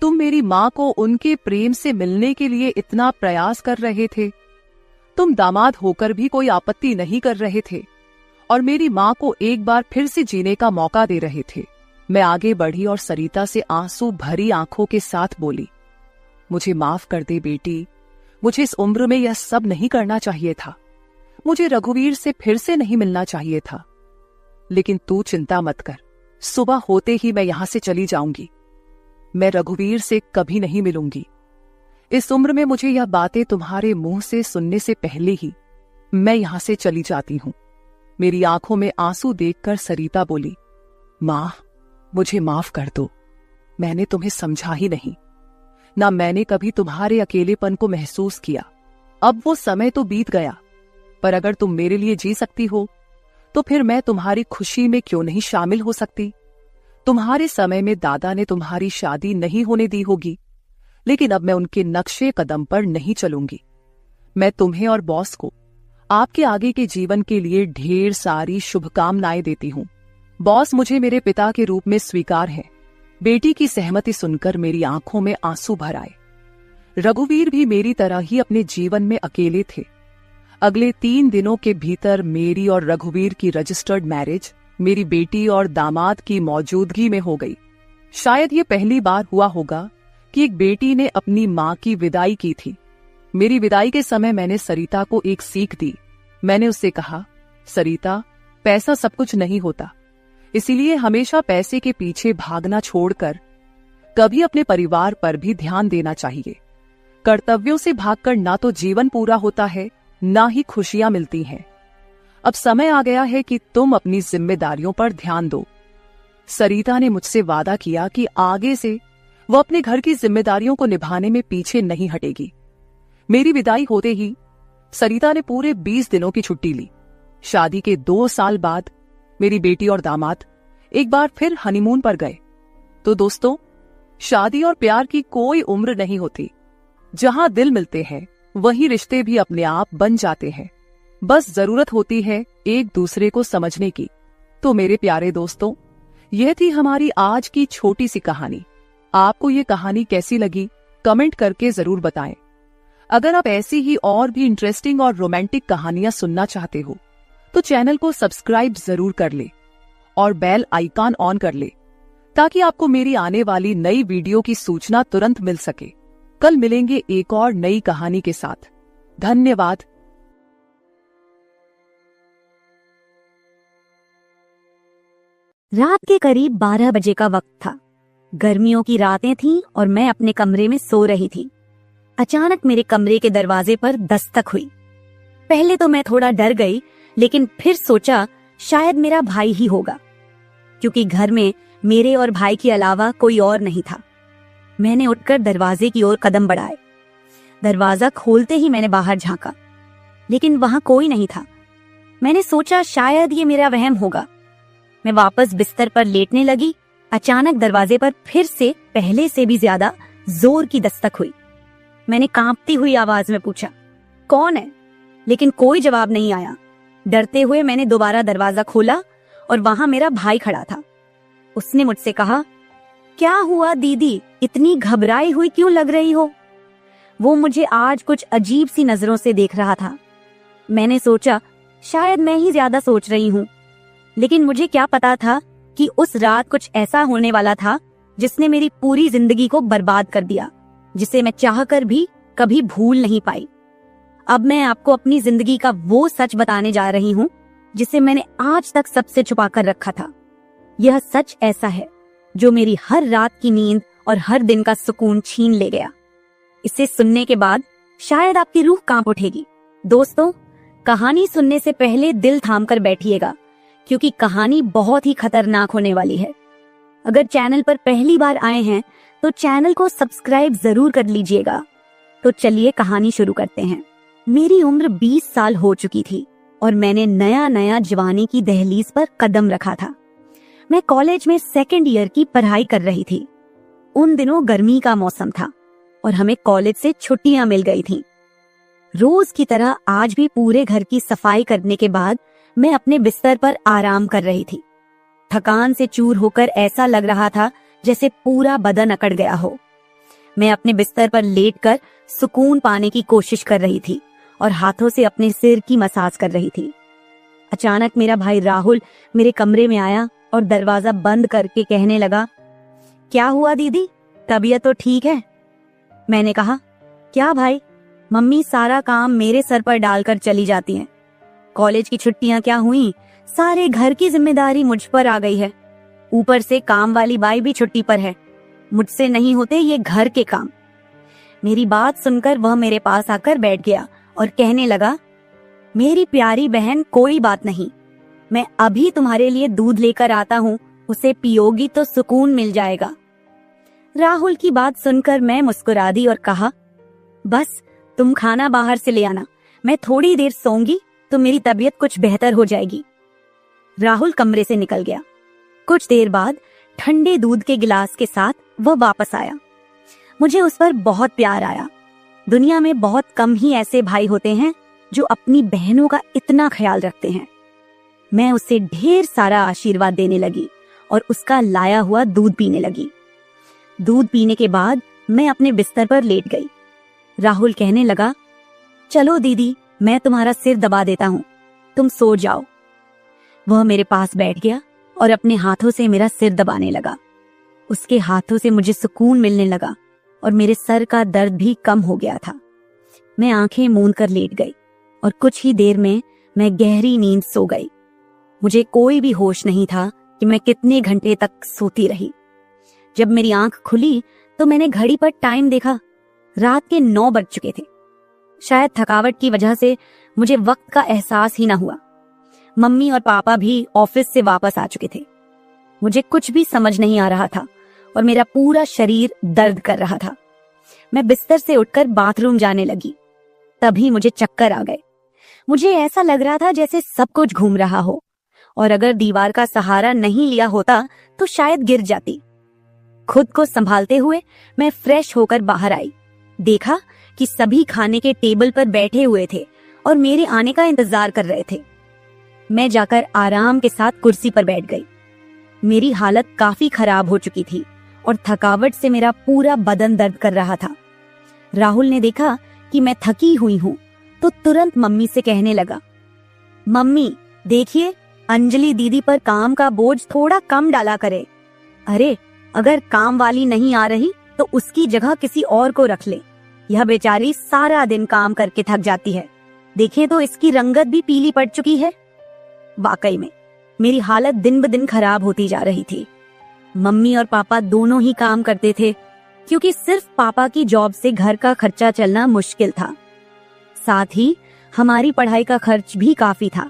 तुम मेरी माँ को उनके प्रेम से मिलने के लिए इतना प्रयास कर रहे थे, तुम दामाद होकर भी कोई आपत्ति नहीं कर रहे थे और मेरी माँ को एक बार फिर से जीने का मौका दे रहे थे। मैं आगे बढ़ी और सरिता से आंसू भरी आंखों के साथ बोली, मुझे माफ कर दे बेटी, मुझे इस उम्र में यह सब नहीं करना चाहिए था, मुझे रघुवीर से फिर से नहीं मिलना चाहिए था। लेकिन तू चिंता मत कर, सुबह होते ही मैं यहां से चली जाऊंगी। मैं रघुवीर से कभी नहीं मिलूंगी। इस उम्र में मुझे यह बातें तुम्हारे मुंह से सुनने से पहले ही मैं यहां से चली जाती हूं। मेरी आंखों में आंसू देखकर सरिता बोली, मां, मुझे माफ कर दो, मैंने तुम्हें समझा ही नहीं, ना मैंने कभी तुम्हारे अकेलेपन को महसूस किया। अब वो समय तो बीत गया, पर अगर तुम मेरे लिए जी सकती हो तो फिर मैं तुम्हारी खुशी में क्यों नहीं शामिल हो सकती। तुम्हारे समय में दादा ने तुम्हारी शादी नहीं होने दी होगी, लेकिन अब मैं उनके नक्शे कदम पर नहीं चलूंगी। मैं तुम्हें और बॉस को आपके आगे के जीवन के लिए ढेर सारी शुभकामनाएं देती हूं। बॉस मुझे मेरे पिता के रूप में स्वीकार है। बेटी की सहमति सुनकर मेरी आंखों में आंसू भर आए। रघुवीर भी मेरी तरह ही अपने जीवन में अकेले थे। अगले 3 दिनों के भीतर मेरी और रघुवीर की रजिस्टर्ड मैरिज मेरी बेटी और दामाद की मौजूदगी में हो गई। शायद ये पहली बार हुआ होगा कि एक बेटी ने अपनी मां की विदाई की थी। मेरी विदाई के समय मैंने सरिता को एक सीख दी। मैंने उससे कहा, सरिता, पैसा सब कुछ नहीं होता, इसीलिए हमेशा पैसे के पीछे भागना छोड़कर कभी अपने परिवार पर भी ध्यान देना चाहिए। कर्तव्यों से भागकर ना तो जीवन पूरा होता है, ना ही खुशियां मिलती हैं। अब समय आ गया है कि तुम अपनी जिम्मेदारियों पर ध्यान दो। सरिता ने मुझसे वादा किया कि आगे से वो अपने घर की जिम्मेदारियों को निभाने में पीछे नहीं हटेगी। मेरी विदाई होते ही सरिता ने पूरे 20 दिनों की छुट्टी ली। शादी के 2 साल बाद मेरी बेटी और दामाद एक बार फिर हनीमून पर गए। तो दोस्तों, शादी और प्यार की कोई उम्र नहीं होती। जहां दिल मिलते हैं वहीं रिश्ते भी अपने आप बन जाते हैं। बस जरूरत होती है एक दूसरे को समझने की। तो मेरे प्यारे दोस्तों, यह थी हमारी आज की छोटी सी कहानी। आपको ये कहानी कैसी लगी कमेंट करके जरूर बताएं। अगर आप ऐसी ही और भी इंटरेस्टिंग और रोमांटिक कहानियां सुनना चाहते हो तो चैनल को सब्सक्राइब जरूर कर ले और बेल आइकॉन ऑन कर ले, ताकि आपको मेरी आने वाली नई वीडियो की सूचना तुरंत मिल सके। कल मिलेंगे एक और नई कहानी के साथ। धन्यवाद। रात के करीब 12 बजे का वक्त था। गर्मियों की रातें थीं और मैं अपने कमरे में सो रही थी। अचानक मेरे कमरे के दरवाजे पर दस्तक हुई। पहले तो मैं थोड़ा डर गई, लेकिन फिर सोचा शायद मेरा भाई ही होगा, क्योंकि घर में मेरे और भाई के अलावा कोई और नहीं था। मैंने उठकर दरवाजे की ओर कदम बढ़ाए। दरवाजा खोलते ही मैंने बाहर झांका, लेकिन वहां कोई नहीं था। मैंने सोचा शायद ये मेरा वहम होगा। मैं वापस बिस्तर पर लेटने लगी। अचानक दरवाजे पर फिर से पहले से भी ज्यादा जोर की दस्तक हुई। मैंने कांपती हुई आवाज में पूछा, कौन है? लेकिन कोई जवाब नहीं आया। डरते हुए मैंने दोबारा दरवाजा खोला और वहां मेरा भाई खड़ा था। उसने मुझसे कहा, क्या हुआ दीदी, इतनी घबराई हुई क्यों लग रही हो? वो मुझे आज कुछ अजीब सी नजरों से देख रहा था। मैंने सोचा शायद मैं ही ज्यादा सोच रही हूँ, लेकिन मुझे क्या पता था कि उस रात कुछ ऐसा होने वाला था जिसने मेरी पूरी जिंदगी को बर्बाद कर दिया, जिसे मैं चाहकर भी कभी भूल नहीं पाई। अब मैं आपको अपनी जिंदगी का वो सच बताने जा रही हूँ जिसे मैंने आज तक सबसे छुपा कर रखा था। यह सच ऐसा है जो मेरी हर रात की नींद और हर दिन का सुकून छीन ले गया। इसे सुनने के बाद शायद आपकी रूह कांप उठेगी। दोस्तों, कहानी सुनने से पहले दिल थाम कर बैठिएगा, क्योंकि कहानी बहुत ही खतरनाक होने वाली है। अगर चैनल पर पहली बार आए हैं तो चैनल को सब्सक्राइब जरूर कर लीजिएगा। तो चलिए कहानी शुरू करते हैं। मेरी उम्र 20 साल हो चुकी थी और मैंने नया नया जवानी की दहलीज पर कदम रखा था। मैं कॉलेज में 2nd ईयर की पढ़ाई कर रही थी। उन दिनों गर्मी का मौसम था और हमें कॉलेज से छुट्टियां मिल गई थीं। रोज की तरह आज भी पूरे घर की सफाई करने के बाद मैं अपने बिस्तर पर आराम कर रही थी। थकान से चूर होकर ऐसा लग रहा था जैसे पूरा बदन अकड़ गया हो। मैं अपने बिस्तर पर लेटकर सुकून पाने की कोशिश कर रही थी और हाथों से अपने सिर की मसाज कर रही थी। अचानक मेरा भाई राहुल मेरे कमरे में आया और दरवाजा बंद करके कहने लगा, क्या हुआ दीदी, तबीयत तो ठीक है? मैंने कहा, क्या भाई, मम्मी सारा काम मेरे सर पर डालकर चली जाती हैं। कॉलेज की छुट्टियां क्या हुई, सारे घर की जिम्मेदारी मुझ पर आ गई है। ऊपर से काम वाली बाई भी छुट्टी पर है। मुझसे नहीं होते ये घर के काम। मेरी बात सुनकर वह मेरे पास आकर बैठ गया और कहने लगा, मेरी प्यारी बहन, कोई बात नहीं, मैं अभी तुम्हारे लिए दूध लेकर आता हूँ, उसे पियोगी तो सुकून मिल जाएगा। राहुल की बात सुनकर मैं मुस्कुरा दी और कहा, बस तुम खाना बाहर से ले आना, मैं थोड़ी देर सोऊंगी तो मेरी तबीयत कुछ बेहतर हो जाएगी। राहुल कमरे से निकल गया। कुछ देर बाद ठंडे दूध के गिलास के साथ वह वापस आया। मुझे उस पर बहुत प्यार आया। दुनिया में बहुत कम ही ऐसे भाई होते हैं जो अपनी बहनों का इतना ख्याल रखते हैं। मैं उसे ढेर सारा आशीर्वाद देने लगी और उसका लाया हुआ दूध पीने लगी। दूध पीने के बाद मैं अपने बिस्तर पर लेट गई। राहुल कहने लगा, चलो दीदी, मैं तुम्हारा सिर दबा देता हूँ, तुम सो जाओ। वह मेरे पास बैठ गया और अपने हाथों से मेरा सिर दबाने लगा। उसके हाथों से मुझे सुकून मिलने लगा और मेरे सर का दर्द भी कम हो गया था। मैं आंखें मूंद कर लेट गई और कुछ ही देर में मैं गहरी नींद सो गई। मुझे कोई भी होश नहीं था कि मैं कितने घंटे तक सोती रही। जब मेरी आंख खुली तो मैंने घड़ी पर टाइम देखा। रात के 9 बज चुके थे। शायद थकावट की वजह से मुझे वक्त का एहसास ही न हुआ। मम्मी और पापा भी ऑफिस से वापस आ चुके थे। मुझे कुछ भी समझ नहीं आ रहा था और मेरा पूरा शरीर दर्द कर रहा था। मैं बिस्तर से उठकर बाथरूम जाने लगी। तभी मुझे चक्कर आ गए। मुझे ऐसा लग रहा था जैसे सब कुछ घूम रहा हो और अगर दीवार का सहारा नहीं लिया होता तो शायद गिर जाती। खुद को संभालते हुए मैं फ्रेश होकर बाहर आई। देखा कि सभी खाने के टेबल पर बैठे हुए थे और मेरे आने का इंतजार कर रहे थे। मैं जाकर आराम के साथ कुर्सी पर बैठ गई। मेरी हालत काफी खराब हो चुकी थी और थकावट से मेरा पूरा बदन दर्द कर रहा था। राहुल ने देखा कि मैं थकी हुई हूँ तो तुरंत मम्मी से कहने लगा, मम्मी देखिए, अंजलि दीदी पर काम का बोझ थोड़ा कम डाला करे। अरे, अगर काम वाली नहीं आ रही तो उसकी जगह किसी और को रख ले। यह बेचारी सारा दिन काम करके थक जाती है। देखें तो इसकी रंगत भी पीली पड़ चुकी है। वाकई में मेरी हालत दिन ब दिन खराब होती जा रही थी। मम्मी और पापा दोनों ही काम करते थे क्योंकि सिर्फ पापा की जॉब से घर का खर्चा चलना मुश्किल था। साथ ही हमारी पढ़ाई का खर्च भी काफी था,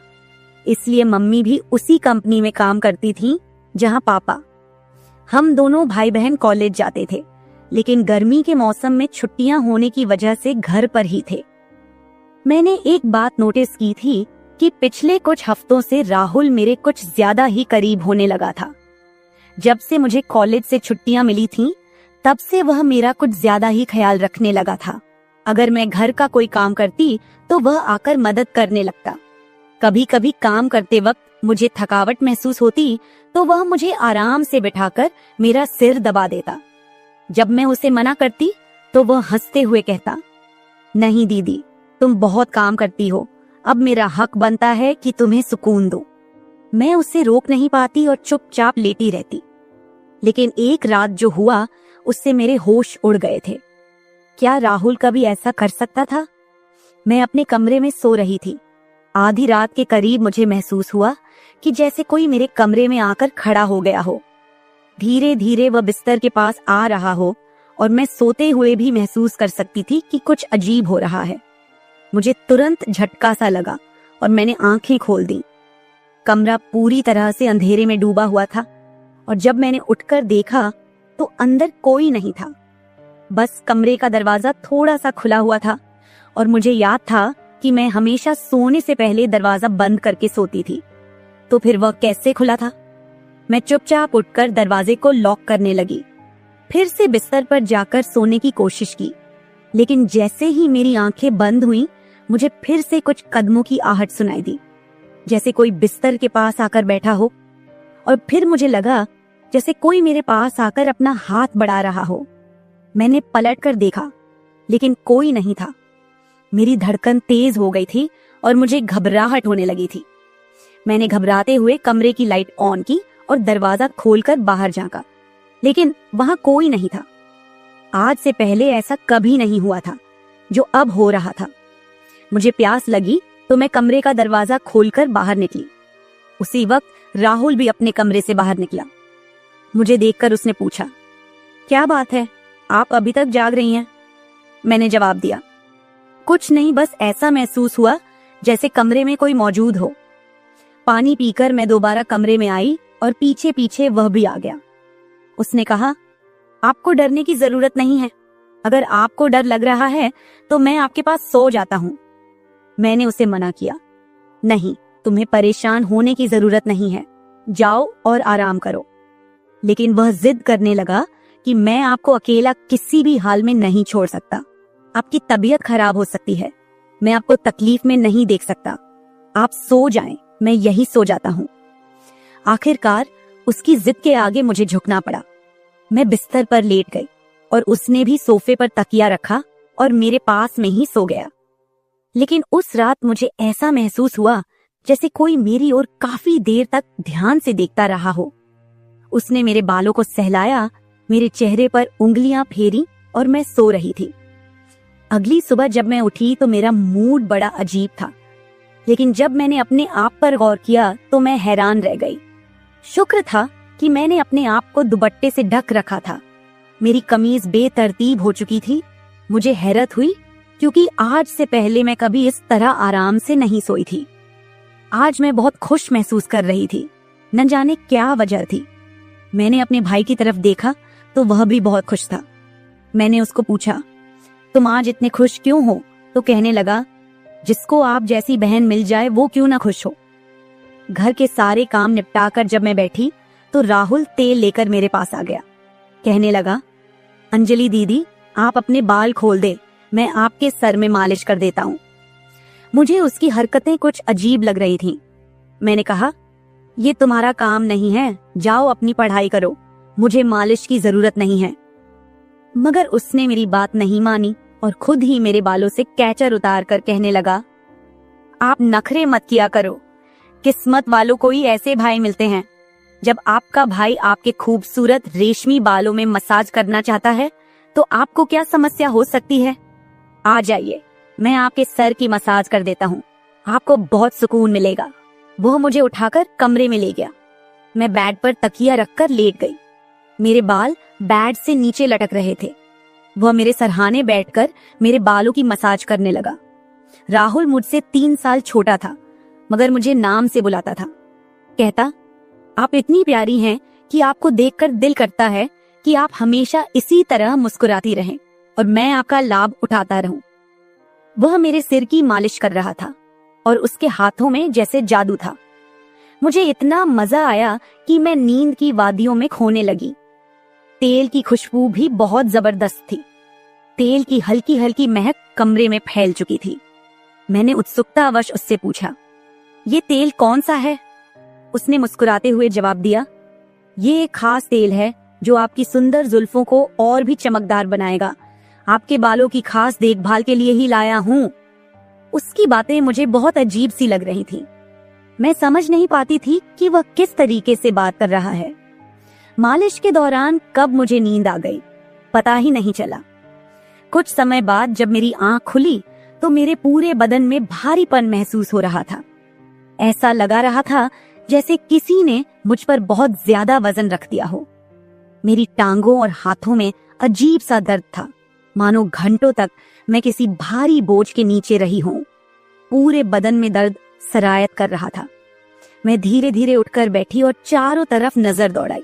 इसलिए मम्मी भी उसी कंपनी में काम करती थी जहां पापा। हम दोनों भाई बहन कॉलेज जाते थे, लेकिन गर्मी के मौसम में छुट्टियां होने की वजह से घर पर ही थे। मैंने एक बात नोटिस की थी कि पिछले कुछ हफ्तों से राहुल मेरे कुछ ज्यादा ही करीब होने लगा था। जब से मुझे कॉलेज से छुट्टियां मिली थीं, तब से वह मेरा कुछ ज्यादा ही ख्याल रखने लगा था। अगर मैं घर का कोई काम करती तो वह आकर मदद करने लगता। कभी कभी काम करते वक्त मुझे थकावट महसूस होती तो वह मुझे आराम से बिठाकर मेरा सिर दबा देता। जब मैं उसे मना करती तो वह हंसते हुए कहता, नहीं दीदी, तुम बहुत काम करती हो, अब मेरा हक बनता है कि तुम्हें सुकून दो। मैं उसे रोक नहीं पाती और चुपचाप लेटी रहती। लेकिन एक रात जो हुआ उससे मेरे होश उड़ गए थे। क्या राहुल कभी ऐसा कर सकता था? मैं अपने कमरे में सो रही थी। आधी रात के करीब मुझे महसूस हुआ कि जैसे कोई मेरे कमरे में आकर खड़ा हो गया हो। धीरे धीरे वह बिस्तर के पास आ रहा हो और मैं सोते हुए भी महसूस कर सकती थी कि कुछ अजीब हो रहा है। मुझे तुरंत झटका सा लगा और मैंने आंखें खोल दी। कमरा पूरी तरह से अंधेरे में डूबा हुआ था और जब मैंने उठकर देखा तो अंदर कोई नहीं था। बस कमरे का दरवाजा थोड़ा सा खुला हुआ था और मुझे याद था कि मैं हमेशा सोने से पहले दरवाजा बंद करके सोती थी। तो फिर वह कैसे खुला था? मैं चुपचाप उठकर दरवाजे को लॉक करने लगी। फिर से बिस्तर पर जाकर सोने की कोशिश की, लेकिन जैसे ही मेरी आंखें बंद हुईं, मुझे फिर से कुछ कदमों की आहट सुनाई दी। जैसे कोई बिस्तर के पास आकर बैठा हो, और फिर मुझे लगा जैसे कोई मेरे पास आकर अपना हाथ बढ़ा रहा हो। मैंने पलट कर देखा, लेकिन कोई नहीं था। मेरी धड़कन तेज हो गई थी और मुझे घबराहट होने लगी थी। मैंने घबराते हुए कमरे की लाइट ऑन की और दरवाजा खोलकर बाहर झांका, लेकिन वहां कोई नहीं था। आज से पहले ऐसा कभी नहीं हुआ था जो अब हो रहा था। मुझे प्यास लगी तो मैं कमरे का दरवाजा खोलकर बाहर निकली। उसी वक्त राहुल भी अपने कमरे से बाहर निकला। मुझे देखकर उसने पूछा, क्या बात है, आप अभी तक जाग रही हैं? मैंने जवाब दिया, कुछ नहीं, बस ऐसा महसूस हुआ जैसे कमरे में कोई मौजूद हो। पानी पीकर मैं दोबारा कमरे में आई और पीछे पीछे वह भी आ गया। उसने कहा, आपको डरने की जरूरत नहीं है। अगर आपको डर लग रहा है तो मैं आपके पास सो जाता हूँ। मैंने उसे मना किया, नहीं, तुम्हें परेशान होने की जरूरत नहीं है, जाओ और आराम करो। लेकिन वह जिद करने लगा कि मैं आपको अकेला किसी भी हाल में नहीं छोड़ सकता। आपकी तबीयत खराब हो सकती है, मैं आपको तकलीफ में नहीं देख सकता। आप सो जाएं, मैं यही सो जाता हूँ। आखिरकार उसकी जिद के आगे मुझे झुकना पड़ा। मैं बिस्तर पर लेट गई और उसने भी सोफे पर तकिया रखा और मेरे पास में ही सो गया। लेकिन उस रात मुझे ऐसा महसूस हुआ जैसे कोई मेरी ओर काफी देर तक ध्यान से देखता रहा हो। उसने मेरे बालों को सहलाया, मेरे चेहरे पर उंगलियां फेरी और मैं सो रही थी। अगली सुबह जब मैं उठी तो मेरा मूड बड़ा अजीब था, लेकिन जब मैंने अपने आप पर गौर किया तो मैं हैरान रह गई। शुक्र था कि मैंने अपने आप को दुपट्टे से ढक रखा था। मेरी कमीज बेतरतीब हो चुकी थी। मुझे हैरत हुई क्योंकि आज से पहले मैं कभी इस तरह आराम से नहीं सोई थी। आज मैं बहुत खुश महसूस कर रही थी, न जाने क्या वजह थी। मैंने अपने भाई की तरफ देखा तो वह भी बहुत खुश था। मैंने उसको पूछा, तुम आज इतने खुश क्यों हो? तो कहने लगा, जिसको आप जैसी बहन मिल जाए वो क्यों ना खुश हो। घर के सारे काम निपटाकर जब मैं बैठी तो राहुल तेल लेकर मेरे पास आ गया। कहने लगा, अंजलि दीदी, आप अपने बाल खोल दे, मैं आपके सर में मालिश कर देता हूँ। मुझे उसकी हरकतें कुछ अजीब लग रही थीं। मैंने कहा, ये तुम्हारा काम नहीं है, जाओ अपनी पढ़ाई करो, मुझे मालिश की जरूरत नहीं है। मगर उसने मेरी बात नहीं मानी और खुद ही मेरे बालों से कैचर उतार कर कहने लगा, आप नखरे मत किया करो, किस्मत वालों को ही ऐसे भाई मिलते हैं। जब आपका भाई आपके खूबसूरत रेशमी बालों में मसाज करना चाहता है तो आपको क्या समस्या हो सकती है? आ जाइए, मैं आपके सर की मसाज कर देता हूँ, आपको बहुत सुकून मिलेगा। वह मुझे उठाकर कमरे में ले गया। मैं बेड पर तकिया रखकर लेट गई। मेरे बाल बेड से नीचे लटक रहे थे। वह मेरे सरहाने बैठकर मेरे बालों की मसाज करने लगा। राहुल मुझसे 3 साल छोटा था, मगर मुझे नाम से बुलाता था। कहता, आप इतनी प्यारी हैं कि आपको देखकर दिल करता है कि आप हमेशा इसी तरह मुस्कुराती रहें और मैं आपका लाभ उठाता रहूं। वह मेरे सिर की मालिश कर रहा था और उसके हाथों में जैसे जादू था। मुझे इतना मजा आया कि मैं नींद की वादियों में खोने लगी। तेल की खुशबू भी बहुत जबरदस्त थी। तेल की हल्की हल्की महक कमरे में फैल चुकी थी। मैंने उत्सुकतावश उससे पूछा, ये तेल कौन सा है? उसने मुस्कुराते हुए जवाब दिया, ये एक खास तेल है जो आपकी सुंदर जुल्फों को और भी चमकदार बनाएगा। आपके बालों की खास देखभाल के लिए ही लाया हूँ। उसकी बातें मुझे बहुत अजीब सी लग रही थी। मैं समझ नहीं पाती थी कि वह किस तरीके से बात कर रहा है। मालिश के दौरान कब मुझे नींद आ गई पता ही नहीं चला। कुछ समय बाद जब मेरी आंख खुली तो मेरे पूरे बदन में भारीपन महसूस हो रहा था। ऐसा लगा रहा था जैसे किसी ने मुझ पर बहुत ज्यादा वजन रख दिया हो। मेरी टांगों और हाथों में अजीब सा दर्द था, मानो घंटों तक मैं किसी भारी बोझ के नीचे रही हूं। पूरे बदन में दर्द सरायत कर रहा था। मैं धीरे धीरे उठकर बैठी और चारों तरफ नजर दौड़ाई।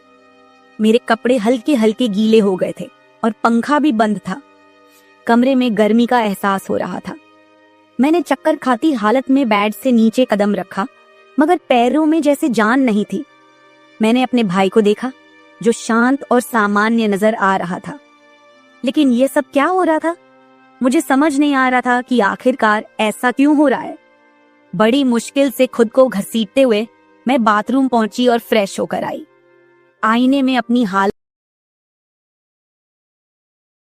मेरे कपड़े हल्के हल्के गीले हो गए थे और पंखा भी बंद था। कमरे में गर्मी का एहसास हो रहा था। मैंने चक्कर खाती हालत में बेड से नीचे कदम रखा, मगर पैरों में जैसे जान नहीं थी। मैंने अपने भाई को देखा जो शांत और सामान्य नजर आ रहा था। लेकिन ये सब क्या हो रहा था? मुझे समझ नहीं आ रहा था कि आखिरकार ऐसा क्यों हो रहा है। बड़ी मुश्किल से खुद को घसीटते हुए मैं बाथरूम पहुंची और फ्रेश होकर आई। आईने में अपनी हालत